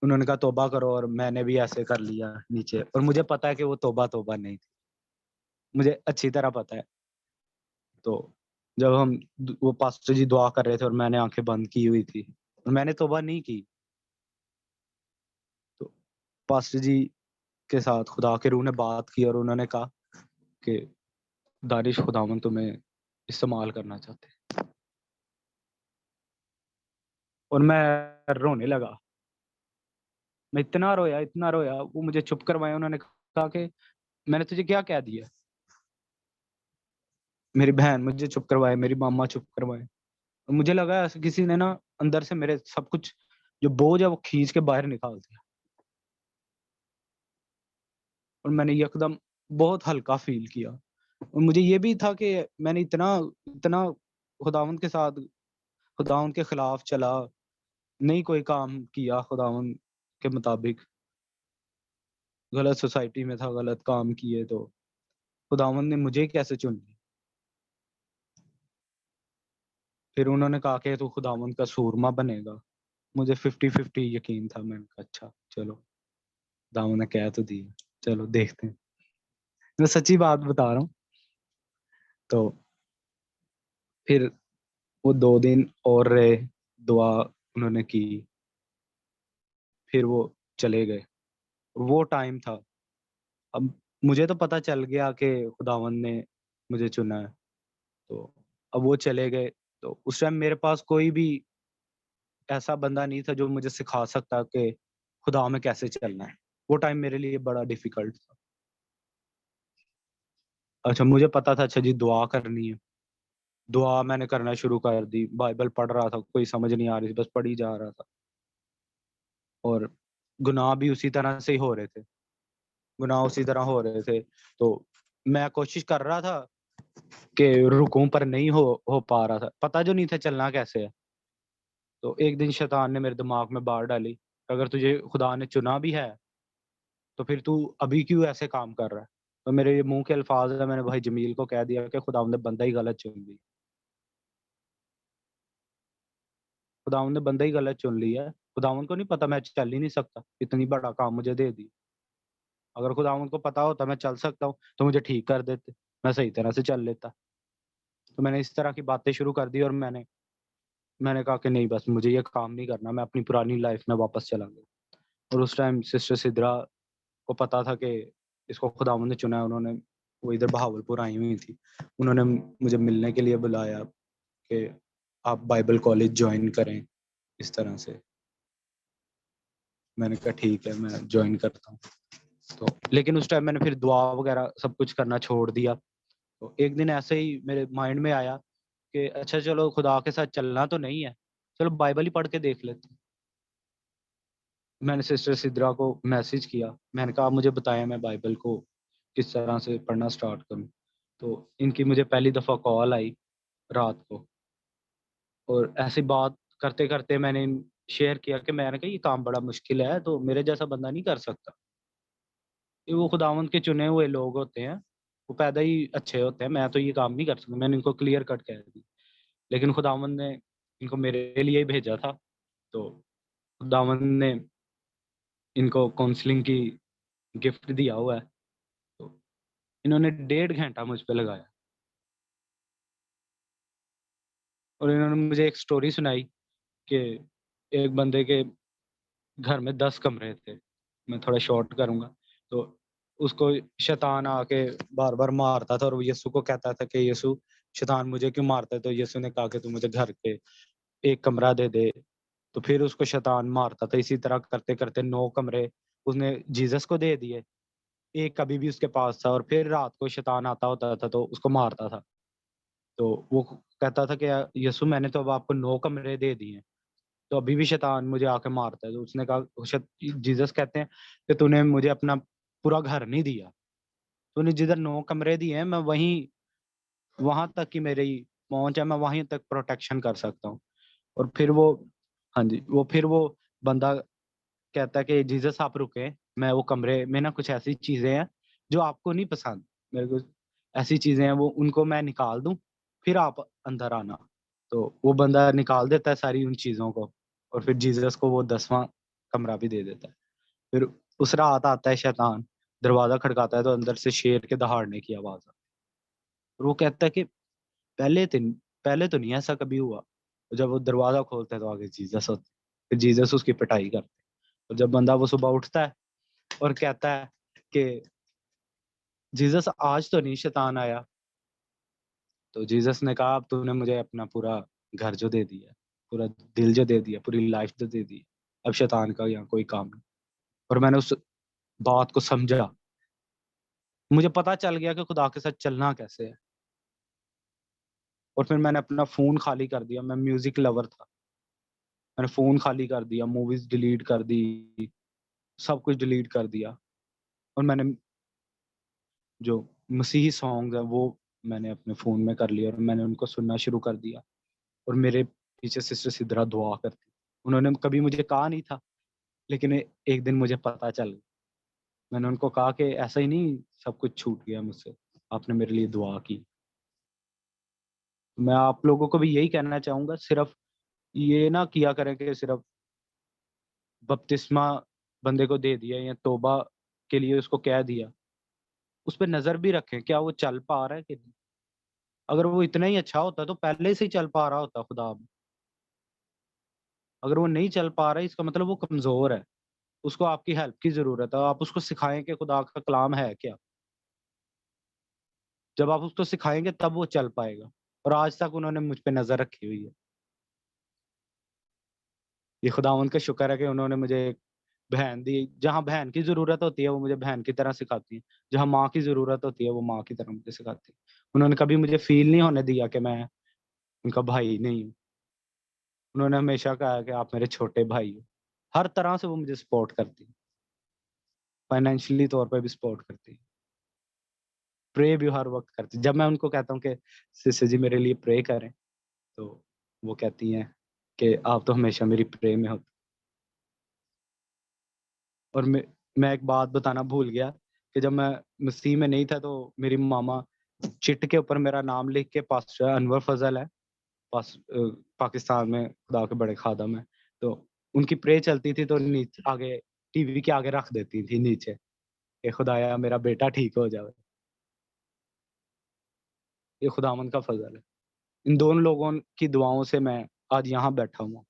उन्होंने कहा तौबा करो, और मैंने भी ऐसे कर लिया नीचे। और मुझे पता है कि वो तौबा तौबा नहीं थी, मुझे अच्छी तरह पता है। तो जब वो पास्टर जी दुआ कर रहे थे और मैंने आंखें बंद की हुई थी और मैंने तौबा नहीं की, तो पास्टर जी के साथ खुदा के रूह ने बात की और उन्होंने कहा कि दानिश, खुदावन तुम्हें इस्तेमाल करना चाहते हैं। और मैं रोने लगा। मैं इतना रोया। वो मुझे चुप करवाए। उन्होंने कहा कि मैंने तुझे क्या कह दिया। मेरी बहन मुझे चुप करवाए, मेरी मामा चुप करवाए। और मुझे लगा ऐसे किसी ने ना अंदर से मेरे सब कुछ जो बोझ है वो खींच के बाहर निकाल दिया। और मैंने यकदम बहुत हल्का फील किया। और मुझे ये भी था कि मैंने इतना इतना खुदावंद के साथ, खुदावंद के खिलाफ चला, नहीं कोई काम किया खुदावंद के मुताबिक, गलत सोसाइटी में था, गलत काम किए, तो खुदावंद ने मुझे कैसे चुन लिया। फिर उन्होंने कहा कि तू खुदावंद का सूरमा बनेगा। मुझे 50-50 यकीन था। मैंने कहा अच्छा चलो, खुदावंद ने कह तो दिया, चलो देखते हैं। मैं सच्ची बात बता रहा हूँ। तो फिर वो 2 दिन और रहे, दुआ उन्होंने की, फिर वो चले गए। वो टाइम था। अब मुझे तो पता चल गया कि खुदावंद ने मुझे चुना है। तो अब वो चले गए। तो उस टाइम मेरे पास कोई भी ऐसा बंदा नहीं था जो मुझे सिखा सकता कि खुदा में कैसे चलना है। वो टाइम मेरे लिए बड़ा डिफिकल्ट था। अच्छा, मुझे पता था, अच्छा जी दुआ करनी है। दुआ मैंने करना शुरू कर दी, बाइबल पढ़ रहा था, कोई समझ नहीं आ रही थी, बस पढ़ी जा रहा था। और गुनाह भी उसी तरह से ही हो रहे थे, गुनाह उसी तरह हो रहे थे। तो मैं कोशिश कर रहा था कि रुकूं, पर नहीं हो पा रहा था, पता जो नहीं था चलना कैसे है। तो एक दिन शैतान ने मेरे दिमाग में बात डाली, अगर तुझे खुदा ने चुना भी है तो फिर तू अभी क्यों ऐसे काम कर रहा है। तो मेरे ये मुंह के अल्फाज है, मैंने भाई जमील को कह दिया कि खुदावंद ने बंदा ही गलत चुन लिया, खुदावंद ने बंदा ही गलत चुन लिया है। खुदावंद को नहीं पता मैं चल ही नहीं सकता, इतनी बड़ा काम मुझे दे दी। अगर खुदावंद को पता होता मैं चल सकता हूँ तो मुझे ठीक कर देते, मैं सही तरह से चल लेता। तो मैंने इस तरह की बातें शुरू कर दी और मैंने मैंने कहा कि नहीं, बस मुझे ये काम नहीं करना, मैं अपनी पुरानी लाइफ में वापस चला गया। और उस टाइम सिस्टर सिद्रा को पता था कि इसको खुदावंद ने चुना है। उन्होंने, वो इधर बहावलपुर आई हुई थी, उन्होंने मुझे मिलने के लिए बुलाया कि आप बाइबल कॉलेज ज्वाइन करें, इस तरह से। मैंने कहा ठीक है, मैं ज्वाइन करता हूँ। तो लेकिन उस टाइम मैंने फिर दुआ वगैरह सब कुछ करना छोड़ दिया। तो एक दिन ऐसे ही मेरे माइंड में आया कि अच्छा चलो, खुदा के साथ चलना तो नहीं है, चलो बाइबल ही पढ़ के देख लेते हैं। मैंने सिस्टर सिद्रा को मैसेज किया, मैंने कहा आप मुझे बताएं मैं बाइबल को किस तरह से पढ़ना स्टार्ट करूं। तो इनकी मुझे पहली दफ़ा कॉल आई रात को, और ऐसी बात करते करते मैंने शेयर किया कि मैंने कहा ये काम बड़ा मुश्किल है, तो मेरे जैसा बंदा नहीं कर सकता। ये वो खुदावंद के चुने हुए लोग होते हैं, वो पैदा ही अच्छे होते हैं, मैं तो ये काम नहीं कर सकता। मैंने इनको क्लियर कट कह दी। लेकिन खुदावंद ने इनको मेरे लिए ही भेजा था। तो खुदावंद ने इनको काउंसलिंग की गिफ्ट दिया हुआ है। तो इन्होंने 1.5 घंटा मुझ पे लगाया और इन्होंने मुझे एक स्टोरी सुनाई कि एक बंदे के घर में 10 कमरे थे। मैं थोड़ा शॉर्ट करूँगा। तो उसको शैतान आके बार-बार मारता था और वो यीशु को कहता था कि यीशु, शैतान मुझे क्यों मारता है? तो यीशु ने कहा कि तू मुझे घर के 1 कमरा दे दे। तो फिर उसको शैतान मारता था। इसी तरह करते-करते 9 कमरे उसने जीसस को दे दिए। एक अभी भी उसके पास था, और फिर रात को शैतान आता होता था तो उसको मारता था। तो वो कहता था कि यीशु, मैंने तो अब आपको 9 कमरे दे दिए हैं, तो अभी भी शैतान मुझे आके मारता है। तो उसने कहा, जीसस कहते हैं कि तूने मुझे अपना पूरा घर नहीं दिया, तूने जिधर 9 कमरे दिए हैं, मैं वहीं, वहां तक की मेरी पहुंच है, मैं वहीं तक प्रोटेक्शन कर सकता हूँ। और फिर वो, हाँ जी, वो फिर वो बंदा कहता है कि जीसस आप रुके, मैं वो कमरे में ना कुछ ऐसी चीजें हैं जो आपको नहीं पसंद, मेरे को ऐसी चीजें हैं वो उनको मैं निकाल दूं, फिर आप अंदर आना। तो वो बंदा निकाल देता है सारी उन चीजों को, और फिर जीसस को वो 10वां कमरा भी दे देता है। फिर उस रात आता है शैतान, दरवाजा खड़काता है तो अंदर से शेर के दहाड़ने की आवाज आती है। और वो कहता है कि पहले दिन पहले तो नहीं ऐसा कभी हुआ। और जब वो दरवाजा खोलता है तो आगे जीसस होते हैं। फिर जीसस उसकी पिटाई करते हैं। और जब बंदा वो सुबह उठता है और कहता है कि जीसस आज तो नहीं शैतान आया, तो जीसस ने कहा अब तूने मुझे अपना पूरा घर जो दे दिया, पूरा दिल जो दे दिया, पूरी लाइफ जो दे दी, अब शैतान का यहाँ कोई काम नहीं। और मैंने उस बात को समझा, मुझे पता चल गया कि खुदा के साथ चलना कैसे है। और फिर मैंने अपना फ़ोन खाली कर दिया, मैं म्यूज़िक लवर था। मैंने फ़ोन खाली कर दिया, मूवीज़ डिलीट कर दी, सब कुछ डिलीट कर दिया। और मैंने जो मसीही सॉन्ग्स हैं वो मैंने अपने फ़ोन में कर लिए और मैंने उनको सुनना शुरू कर दिया। और मेरे पीछे सिस्टर सिद्रा दुआ करती। उन्होंने कभी मुझे कहा नहीं था, लेकिन एक दिन मुझे पता चल गया। मैंने उनको कहा कि ऐसा ही नहीं सब कुछ छूट गया मुझसे, आपने मेरे लिए दुआ की। मैं आप लोगों को भी यही कहना चाहूँगा, सिर्फ़ ये ना किया करें कि सिर्फ़ बपतिस्मा बंदे को दे दिया या तौबा के लिए उसको कह दिया। उस पे नज़र भी रखें, क्या वो चल पा रहा है कि नहीं? अगर वो इतना ही अच्छा होता तो पहले से ही चल पा रहा होता खुदा में। अगर वो नहीं चल पा रहा है इसका मतलब वो कमज़ोर है। उसको आपकी हेल्प की ज़रूरत है। आप उसको सिखाएँ कि खुदा का कलाम है क्या? जब आप उसको सिखाएँगे तब वो चल पाएगा। और आज तक उन्होंने मुझ पे नज़र रखी हुई है। ये खुदावंद का शुक्र है कि उन्होंने मुझे एक बहन दी। जहाँ बहन की ज़रूरत होती है वो मुझे बहन की तरह सिखाती है। जहाँ माँ की ज़रूरत होती है वो माँ की तरह मुझे सिखाती है। उन्होंने कभी मुझे फ़ील नहीं होने दिया कि मैं उनका भाई नहीं हूँ। उन्होंने हमेशा कहा है कि आप मेरे छोटे भाई हो। हर तरह से वो मुझे सपोर्ट करती हैं। फाइनेंशियली तौर पे भी सपोर्ट करती हैं। प्रे भी हर वक़्त करती हैं। जब मैं उनको कहता हूँ कि सिस्टर जी मेरे लिए प्रे करें, तो वो कहती हैं कि आप तो हमेशा मेरी प्रे में हो। और मैं एक बात बताना भूल गया कि जब मैं मसीह में नहीं था तो मेरी मामा चिट के ऊपर मेरा नाम लिख के, पास्टर अनवर फजल है, पाकिस्तान में खुदा के बड़े खादम है, तो उनकी प्रे चलती थी तो नीचे आगे टीवी के आगे रख देती थी नीचे कि खुदाया मेरा बेटा ठीक हो जाए। ये खुदावंद का फजल है। इन दोनों लोगों की दुआओं से मैं आज यहाँ बैठा हूँ।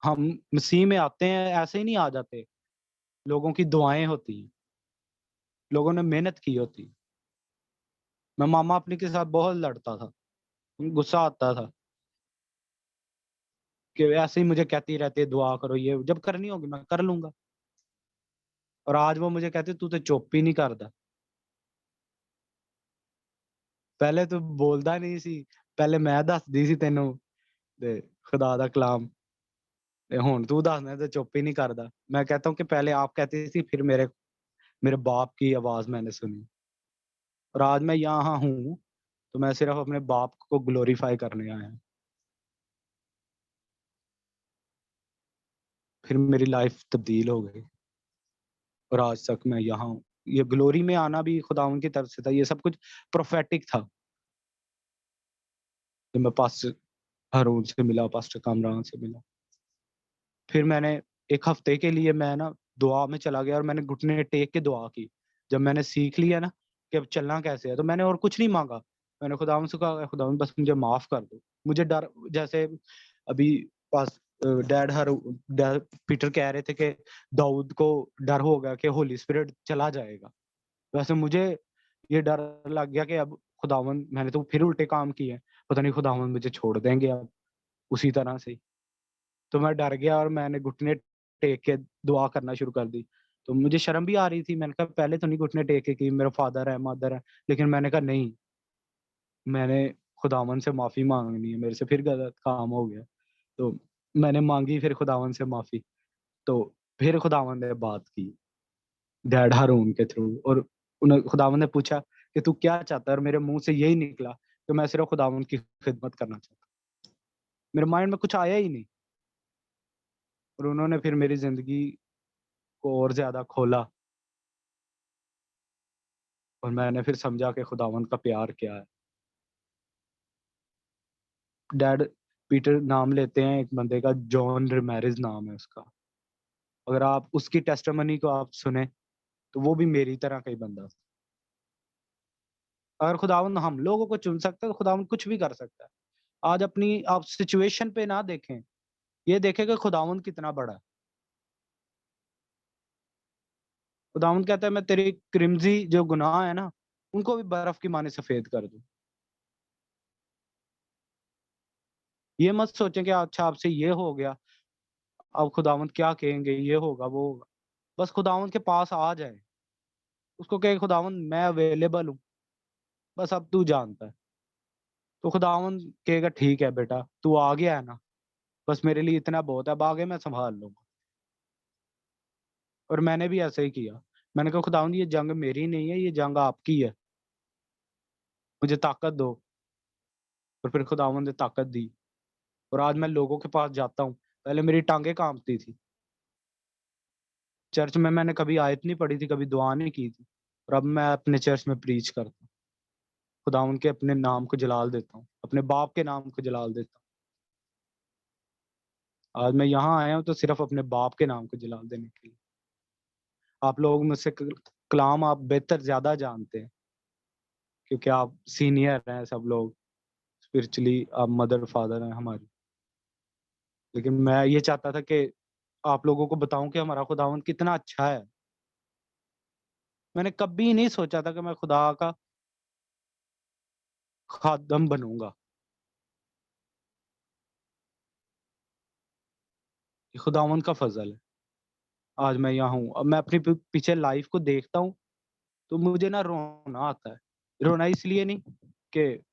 हम मसीह में आते हैं ऐसे ही नहीं आ जाते, लोगों की दुआएं होती हैं, लोगों ने मेहनत की होती है। मैं मामा अपने के साथ बहुत लड़ता था, गुस्सा आता था कि ऐसे ही मुझे कहती रहती है दुआ करो, ये जब करनी होगी मैं कर लूंगा। और आज वो मुझे कहते तू तो चुप ही नहीं करता, पहले तो बोलता नहीं सी, पहले मैं दसदी सी तेनू ते खुदा दा कलाम, ते हुण तू दसदा ते चुप ही नहीं करता। मैं कहता हूँ कि पहले आप कहती थी, फिर मेरे मेरे बाप की आवाज मैंने सुनी, और आज मैं यहाँ हूँ तो मैं सिर्फ अपने बाप को ग्लोरीफाई करने आया हूँ। फिर मेरी लाइफ तब्दील हो गई और आज तक मैं यहाँ हूँ। ये ग्लोरी में आना भी खुदावन की तरफ से था, ये सब कुछ प्रोफेटिक था। जब मैं पास्टर हारून से मिला, पास्टर कामरान से मिला, फिर मैंने एक हफ्ते के लिए मैं ना दुआ में चला गया और मैंने घुटने टेक के दुआ की। जब मैंने सीख लिया ना कि अब चलना कैसे है, तो मैंने और कुछ नहीं मांगा। मैंने खुदावन से कहा, खुदावन बस मुझे माफ कर दो। मुझे डर, जैसे अभी पास डैड पीटर कह रहे थे कि दाऊद को डर हो गया कि होली स्पिरिट चला जाएगा, वैसे मुझे ये डर लग गया कि अब खुदावन, मैंने तो फिर उल्टे काम किए हैं, पता नहीं खुदावन मुझे छोड़ देंगे अब उसी तरह से। तो मैं डर गया और मैंने घुटने टेक के दुआ करना शुरू कर दी। तो मुझे शर्म भी आ रही थी, मैंने कहा पहले तो नहीं घुटने टेक के कि मेरा फादर है, मदर है, लेकिन मैंने कहा नहीं, मैंने खुदावन से माफी मांगनी है, मेरे से फिर गलत काम हो गया। तो मैंने मांगी फिर खुदावन से माफी। तो फिर खुदावन ने बात की डैड हारून के थ्रू, और उन्हें खुदावन ने पूछा कि तू क्या चाहता है, और मेरे मुंह से यही निकला कि मैं सिर्फ खुदावन की खिदमत करना चाहता हूँ। मेरे माइंड में कुछ आया ही नहीं, और उन्होंने फिर मेरी जिंदगी को और ज्यादा खोला, और मैंने फिर समझा कि खुदावन का प्यार क्या है। डैड पीटर नाम लेते हैं एक बंदे का, जॉन रिमेरिज नाम है उसका। अगर आप उसकी टेस्टिमनी को आप सुने तो वो भी मेरी तरह का ही बंदा था। अगर खुदावन हम लोगों को चुन सकता है तो खुदावन कुछ भी कर सकता है। आज अपनी आप सिचुएशन पे ना देखें, ये देखें कि खुदावन कितना बड़ा है। खुदावन कहता है मैं तेरी क्रिमजी जो गुनाह है ना, उनको भी बर्फ की माने सफेद कर दूं। ये मत सोचें कि अच्छा आपसे ये हो गया, अब खुदावन क्या कहेंगे, ये होगा वो होगा। बस खुदावन के पास आ जाए, उसको कहे खुदावन मैं अवेलेबल हूँ, बस अब तू जानता है। तो खुदावन कहेगा ठीक है बेटा, तू आ गया है ना, बस मेरे लिए इतना बहुत है, अब आगे मैं संभाल लूंगा। और मैंने भी ऐसा ही किया। मैंने कहा खुदावन ये जंग मेरी नहीं है, ये जंग आपकी है, मुझे ताकत दो। और फिर खुदावन ने ताकत दी, और आज मैं लोगों के पास जाता हूँ। पहले मेरी टांगे कांपती थी, चर्च में मैंने कभी आयत नहीं पढ़ी थी, कभी दुआ नहीं की थी, और अब मैं अपने चर्च में प्रीच करता हूँ। खुदावन के अपने नाम को जलाल देता हूँ, अपने बाप के नाम को जलाल देता हूँ। आज मैं यहाँ आया हूँ तो सिर्फ अपने बाप के नाम को जलाल देने के लिए। आप लोग मुझसे कलाम आप बेहतर ज्यादा जानते हैं, क्योंकि आप सीनियर हैं सब लोग, स्पिरिचुअली आप मदर फादर हैं हमारी। लेकिन मैं ये चाहता था कि आप लोगों को बताऊं कि हमारा खुदावंद कितना अच्छा है। मैंने कभी नहीं सोचा था कि मैं खुदा का खादम बनूंगा। ये खुदावंद का फजल है, आज मैं यहाँ हूँ। अब मैं अपनी पीछे लाइफ को देखता हूँ तो मुझे ना रोना आता है। रोना इसलिए नहीं कि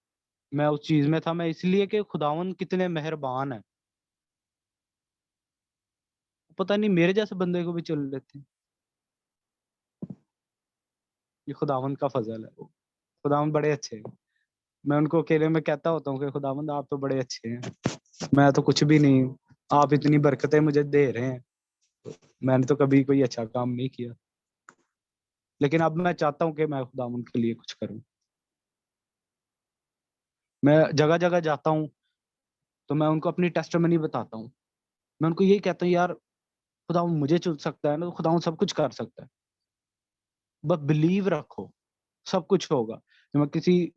मैं उस चीज में था, मैं इसलिए कि खुदावंद कितने मेहरबान है। पता नहीं मेरे जैसे बंदे को भी चुन लेते हैं। ये खुदावंद का फजल है। खुदावंद बड़े अच्छे हैं। मैं उनको अकेले में कहता होता हूँ कि खुदावंद आप तो बड़े अच्छे हैं, मैं तो कुछ भी नहीं हूँ, आप इतनी बरकतें मुझे दे रहे हैं, मैंने तो कभी कोई अच्छा काम नहीं किया। लेकिन अब मैं चाहता हूँ कि मैं खुदावंद के लिए कुछ करूँ। मैं जगह-जगह जाता हूँ, तो मैं उनको अपनी टेस्टिमनी बताता हूँ। मैं उनको यही कहता हूँ, यार खुदावंद मुझे चुन सकता है ना, तो खुदावंद सब कुछ कर सकता है। बस बिलीव रखो, सब कुछ होगा। जब मैं किसी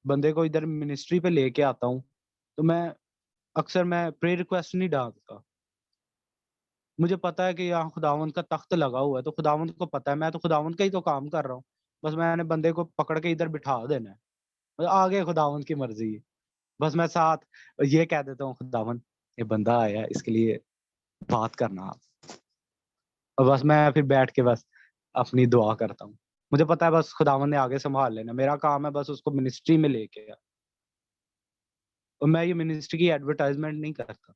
बंदे को इधर मिनिस्ट्री पे लेके आता हूँ, तो अक्सर मैं प्रेयर रिक्वेस्ट नहीं डालता। मुझे पता है कि यहाँ खुदावंद का तख्त लगा हुआ है, तो खुदावंद को पता है, मैं तो खुदावंद का ही तो काम कर रहा हूँ। बस मैंने बंदे को पकड़ के इधर बिठा देना है। आगे खुदावंद की मर्ज़ी है। बस मैं साथ ये कह देता हूँ, खुदावंद ये बंदा आया है, इसके लिए बात करना आप। और बस मैं फिर बैठ के बस अपनी दुआ करता हूँ। मुझे पता है बस खुदावंद ने आगे सँभाल लेना। मेरा काम है बस उसको मिनिस्ट्री में लेके और मैं ये मिनिस्ट्री की एडवर्टाइज़मेंट नहीं करता।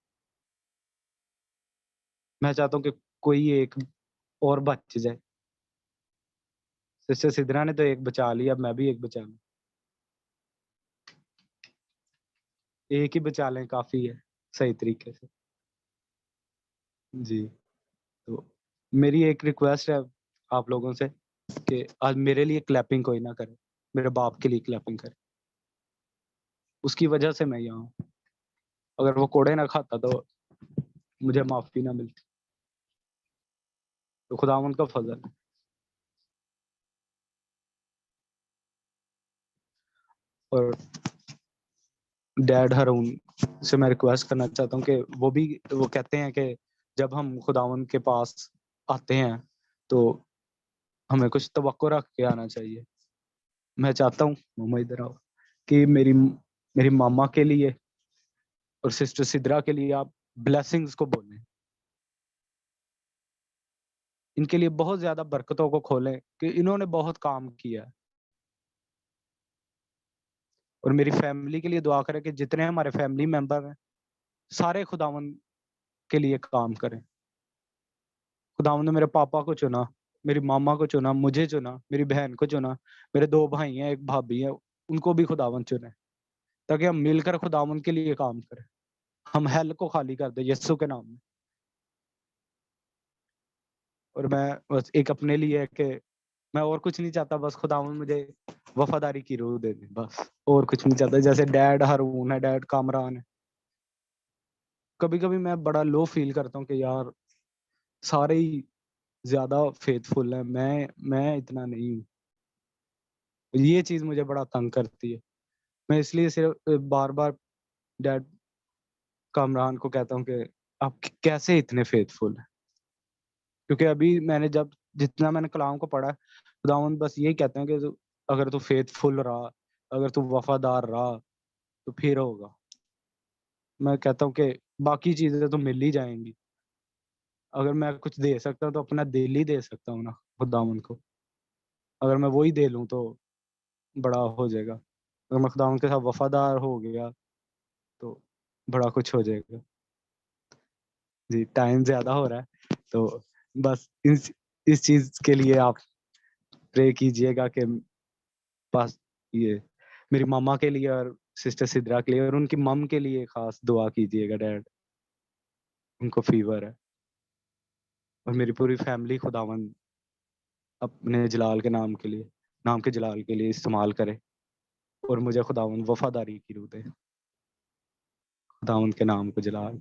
मैं चाहता हूँ कि कोई एक और बच जाए। सिस्टर सिद्रा ने तो एक बचा लिया, अब मैं भी एक बचा लूँ। एक ही बचा लें काफ़ी है, सही तरीके से। जी, तो मेरी एक रिक्वेस्ट है आप लोगों से कि आज मेरे लिए क्लैपिंग कोई ना करे, मेरे बाप के लिए क्लैपिंग करे। उसकी वजह से मैं यहाँ हूँ। अगर वो कोड़े ना खाता तो मुझे माफ़ी ना मिलती। तो खुदावंद का फ़ज़ल है। और डैड हारून से मैं रिक्वेस्ट करना चाहता हूँ कि वो कहते हैं कि जब हम खुदावंद के पास आते हैं, तो हमें कुछ तवक्को रख के आना चाहिए। मैं चाहता हूँ, मम्मा इधर आओ, कि मेरी मामा के लिए और सिस्टर सिद्रा के लिए आप ब्लेसिंग्स को बोलें। इनके लिए बहुत ज़्यादा बरकतों को खोलें कि इन्होंने बहुत काम किया है। और मेरी फैमिली के लिए दुआ करें कि जितने हमारे फैमिली मेंबर हैं, सारे खुदावंद के लिए काम करें। खुदावंद ने मेरे पापा को चुना, मेरी मामा को चुना, मुझे चुना, मेरी बहन को चुना, मेरे 2 भाई हैं, 1 भाभी है, उनको भी खुदावंद चुने, ताकि हम मिलकर खुदावंद के लिए काम करें। हम हेल को खाली कर दें यीशु के नाम में। और मैं बस एक अपने लिए है कि मैं और कुछ नहीं चाहता, बस खुदावंद मुझे वफ़ादारी की रूह दे दे बस, और कुछ नहीं चाहता। जैसे डैड हारून है, डैड कामरान है। कभी-कभी मैं बड़ा लो फ़ील करता हूँ कि यार सारे ही ज़्यादा फ़ेथफुल हैं, मैं इतना नहीं हूँ। ये चीज़ मुझे बड़ा तंग करती है। मैं इसलिए सिर्फ़ बार-बार डैड कामरान को कहता हूँ कि आप क कैसे इतने फ़ेथफुल हैं? क्योंकि अभी जितना मैंने कलाम को पढ़ा है, खुदावंद बस यही कहते हैं कि अगर तू फ़ेथफुल रहा, अगर तू वफ़ादार रहा, तो फिर होगा। मैं कहता हूँ कि बाकी चीज़ें तो मिल ही जाएँगी। अगर मैं कुछ दे सकता हूँ, तो अपना दिल ही दे सकता हूँ ना खुदावंद को। अगर मैं वो ही दे लूँ, तो बड़ा हो जाएगा। अगर मैं खुदावंद के साथ वफ़ादार हो गया, तो बड़ा कुछ हो जाएगा। जी, टाइम ज़्यादा हो रहा है, तो बस इस चीज़ के लिए आप प्रे कीजिएगा कि पास ये मेरी मम्मा के लिए और सिस्टर सिद्रा के लिए और उनकी मम के लिए ख़ास दुआ कीजिएगा डैड, उनको फ़ीवर है। और मेरी पूरी फैमिली खुदावंद अपने नाम के जलाल के लिए इस्तेमाल करे और मुझे खुदावंद वफ़ादारी की रूह दे। खुदावंद के नाम को जलाल।